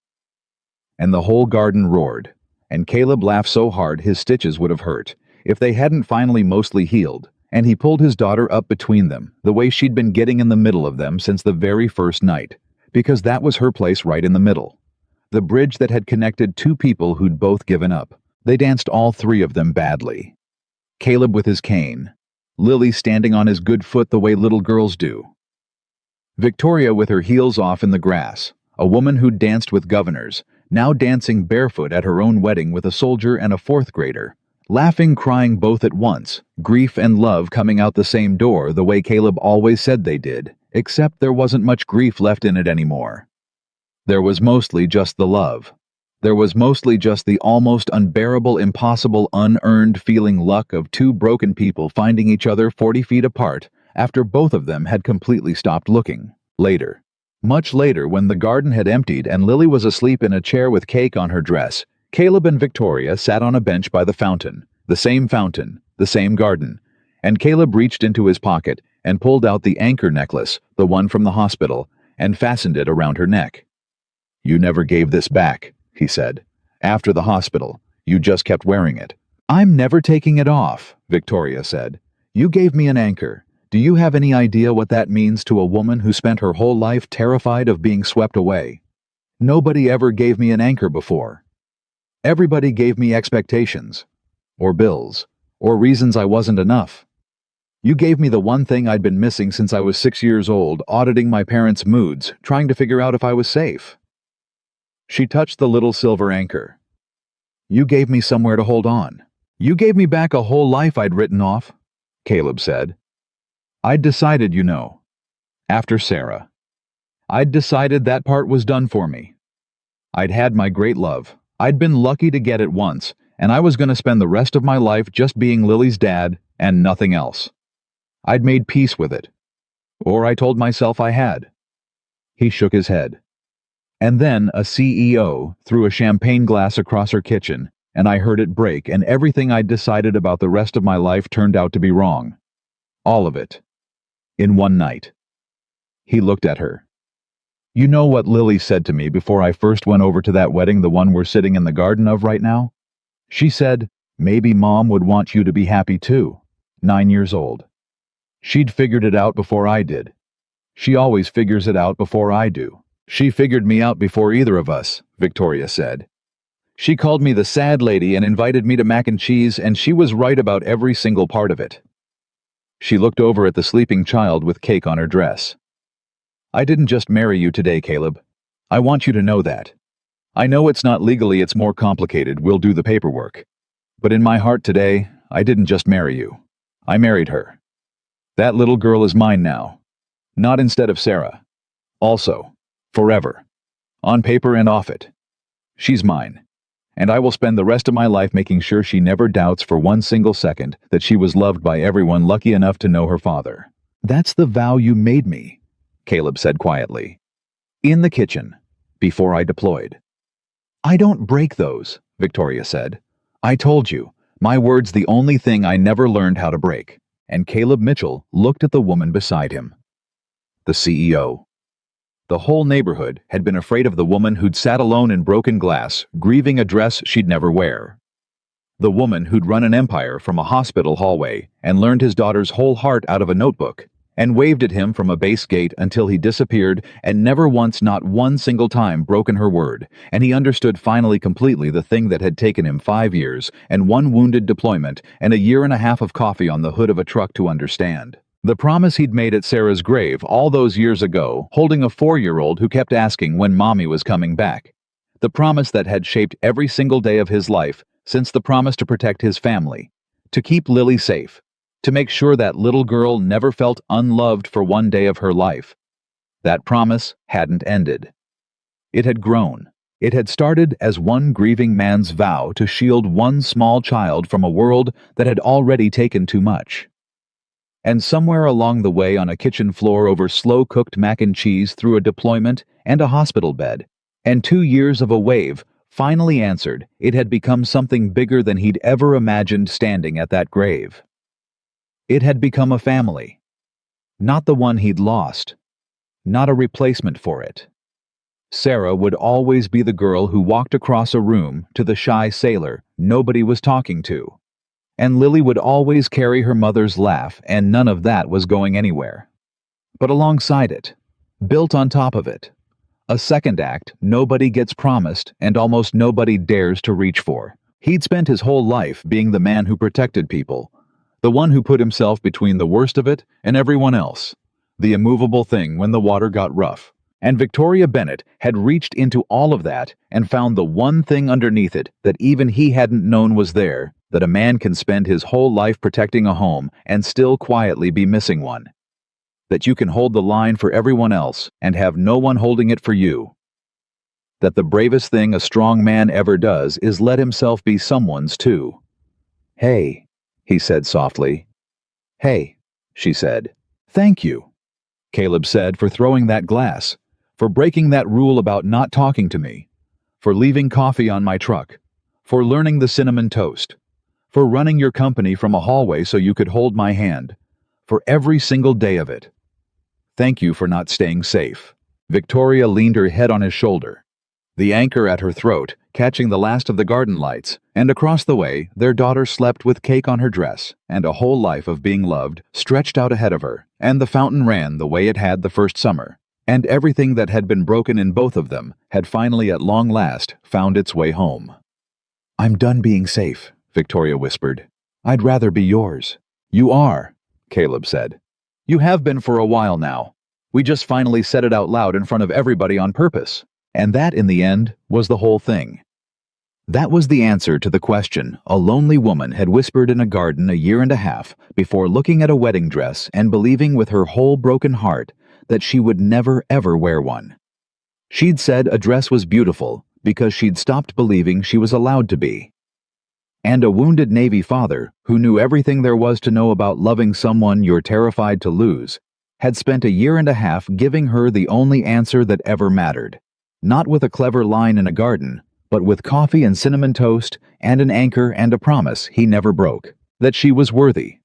And the whole garden roared, and Caleb laughed so hard his stitches would have hurt, if they hadn't finally mostly healed, and he pulled his daughter up between them, the way she'd been getting in the middle of them since the very first night, because that was her place right in the middle. The bridge that had connected 2 people who'd both given up. They danced all 3 of them badly. Caleb with his cane. Lily standing on his good foot the way little girls do. Victoria with her heels off in the grass, a woman who'd danced with governors, now dancing barefoot at her own wedding with a soldier and a 4th grader, laughing, crying both at once, grief and love coming out the same door the way Caleb always said they did, except there wasn't much grief left in it anymore. There was mostly just the love. There was mostly just the almost unbearable, impossible, unearned feeling luck of 2 broken people finding each other 40 feet apart after both of them had completely stopped looking. Later. Much later, when the garden had emptied and Lily was asleep in a chair with cake on her dress, Caleb and Victoria sat on a bench by the fountain, the same garden, and Caleb reached into his pocket and pulled out the anchor necklace, the one from the hospital, and fastened it around her neck. "You never gave this back," he said. "After the hospital, you just kept wearing it." "I'm never taking it off," Victoria said. "You gave me an anchor. Do you have any idea what that means to a woman who spent her whole life terrified of being swept away? Nobody ever gave me an anchor before. Everybody gave me expectations, or bills, or reasons I wasn't enough. You gave me the one thing I'd been missing since I was 6 years old, auditing my parents' moods, trying to figure out if I was safe." She touched the little silver anchor. "You gave me somewhere to hold on. You gave me back a whole life I'd written off," Caleb said. "I'd decided, you know. After Sarah. I'd decided that part was done for me. I'd had my great love. I'd been lucky to get it once, and I was going to spend the rest of my life just being Lily's dad and nothing else. I'd made peace with it. Or I told myself I had." He shook his head. And then a CEO threw a champagne glass across her kitchen, and I heard it break, and everything I'd decided about the rest of my life turned out to be wrong. All of it. In one night. He looked at her. "You know what Lily said to me before I first went over to that wedding, the one we're sitting in the garden of right now? She said, maybe Mom would want you to be happy too. 9 years old. She'd figured it out before I did. She always figures it out before I do. She figured me out before either of us," Victoria said. She called me the sad lady and invited me to mac and cheese, and she was right about every single part of it. She looked over at the sleeping child with cake on her dress. I didn't just marry you today, Caleb. I want you to know that. I know it's not legally, it's more complicated, we'll do the paperwork. But in my heart today, I didn't just marry you. I married her. That little girl is mine now. Not instead of Sarah. Also, forever. On paper and off it. She's mine. And I will spend the rest of my life making sure she never doubts for one single second that she was loved by everyone lucky enough to know her father. That's the vow you made me, Caleb said quietly. In the kitchen, before I deployed. I don't break those, Victoria said. I told you, my word's the only thing I never learned how to break. And Caleb Mitchell looked at the woman beside him. The CEO. The whole neighborhood had been afraid of the woman who'd sat alone in broken glass, grieving a dress she'd never wear. The woman who'd run an empire from a hospital hallway and learned his daughter's whole heart out of a notebook, and waved at him from a base gate until he disappeared and never once, not one single time, broken her word, and he understood finally completely the thing that had taken him 5 years and 1 wounded deployment and a year and a half of coffee on the hood of a truck to understand. The promise he'd made at Sarah's grave all those years ago, holding a 4-year-old who kept asking when mommy was coming back. The promise that had shaped every single day of his life since the promise to protect his family, to keep Lily safe, to make sure that little girl never felt unloved for one day of her life. That promise hadn't ended. It had grown. It had started as one grieving man's vow to shield one small child from a world that had already taken too much. And somewhere along the way, on a kitchen floor over slow-cooked mac and cheese, through a deployment and a hospital bed, and 2 years of a wave, finally answered, it had become something bigger than he'd ever imagined standing at that grave. It had become a family. Not the one he'd lost. Not a replacement for it. Sarah would always be the girl who walked across a room to the shy sailor nobody was talking to. And Lily would always carry her mother's laugh, and none of that was going anywhere. But alongside it, built on top of it, a second act nobody gets promised and almost nobody dares to reach for. He'd spent his whole life being the man who protected people, the one who put himself between the worst of it and everyone else, the immovable thing when the water got rough. And Victoria Bennett had reached into all of that and found the one thing underneath it that even he hadn't known was there, that a man can spend his whole life protecting a home and still quietly be missing one. That you can hold the line for everyone else and have no one holding it for you. That the bravest thing a strong man ever does is let himself be someone's too. Hey, he said softly. Hey, she said. Thank you, Caleb said, for throwing that glass, for breaking that rule about not talking to me, for leaving coffee on my truck, for learning the cinnamon toast, for running your company from a hallway so you could hold my hand, for every single day of it. Thank you for not staying safe. Victoria leaned her head on his shoulder, the anchor at her throat, catching the last of the garden lights, and across the way, their daughter slept with cake on her dress, and a whole life of being loved stretched out ahead of her, and the fountain ran the way it had the first summer, and everything that had been broken in both of them had finally at long last found its way home. I'm done being safe, Victoria whispered. I'd rather be yours. You are, Caleb said. You have been for a while now. We just finally said it out loud in front of everybody on purpose. And that, in the end, was the whole thing. That was the answer to the question a lonely woman had whispered in a garden a year and a half before looking at a wedding dress and believing with her whole broken heart that she would never ever wear one. She'd said a dress was beautiful because she'd stopped believing she was allowed to be. And a wounded Navy father, who knew everything there was to know about loving someone you're terrified to lose, had spent a year and a half giving her the only answer that ever mattered. Not with a clever line in a garden, but with coffee and cinnamon toast and an anchor and a promise he never broke. That she was worthy.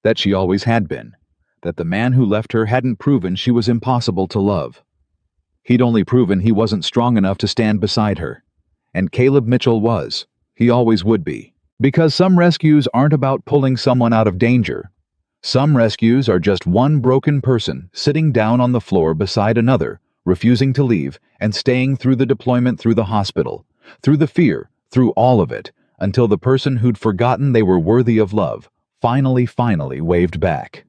That she always had been. That the man who left her hadn't proven she was impossible to love. He'd only proven he wasn't strong enough to stand beside her. And Caleb Mitchell was. He always would be. Because some rescues aren't about pulling someone out of danger. Some rescues are just one broken person sitting down on the floor beside another, refusing to leave, and staying through the deployment, through the hospital, through the fear, through all of it, until the person who'd forgotten they were worthy of love finally waved back.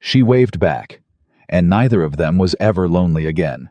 She waved back, and neither of them was ever lonely again.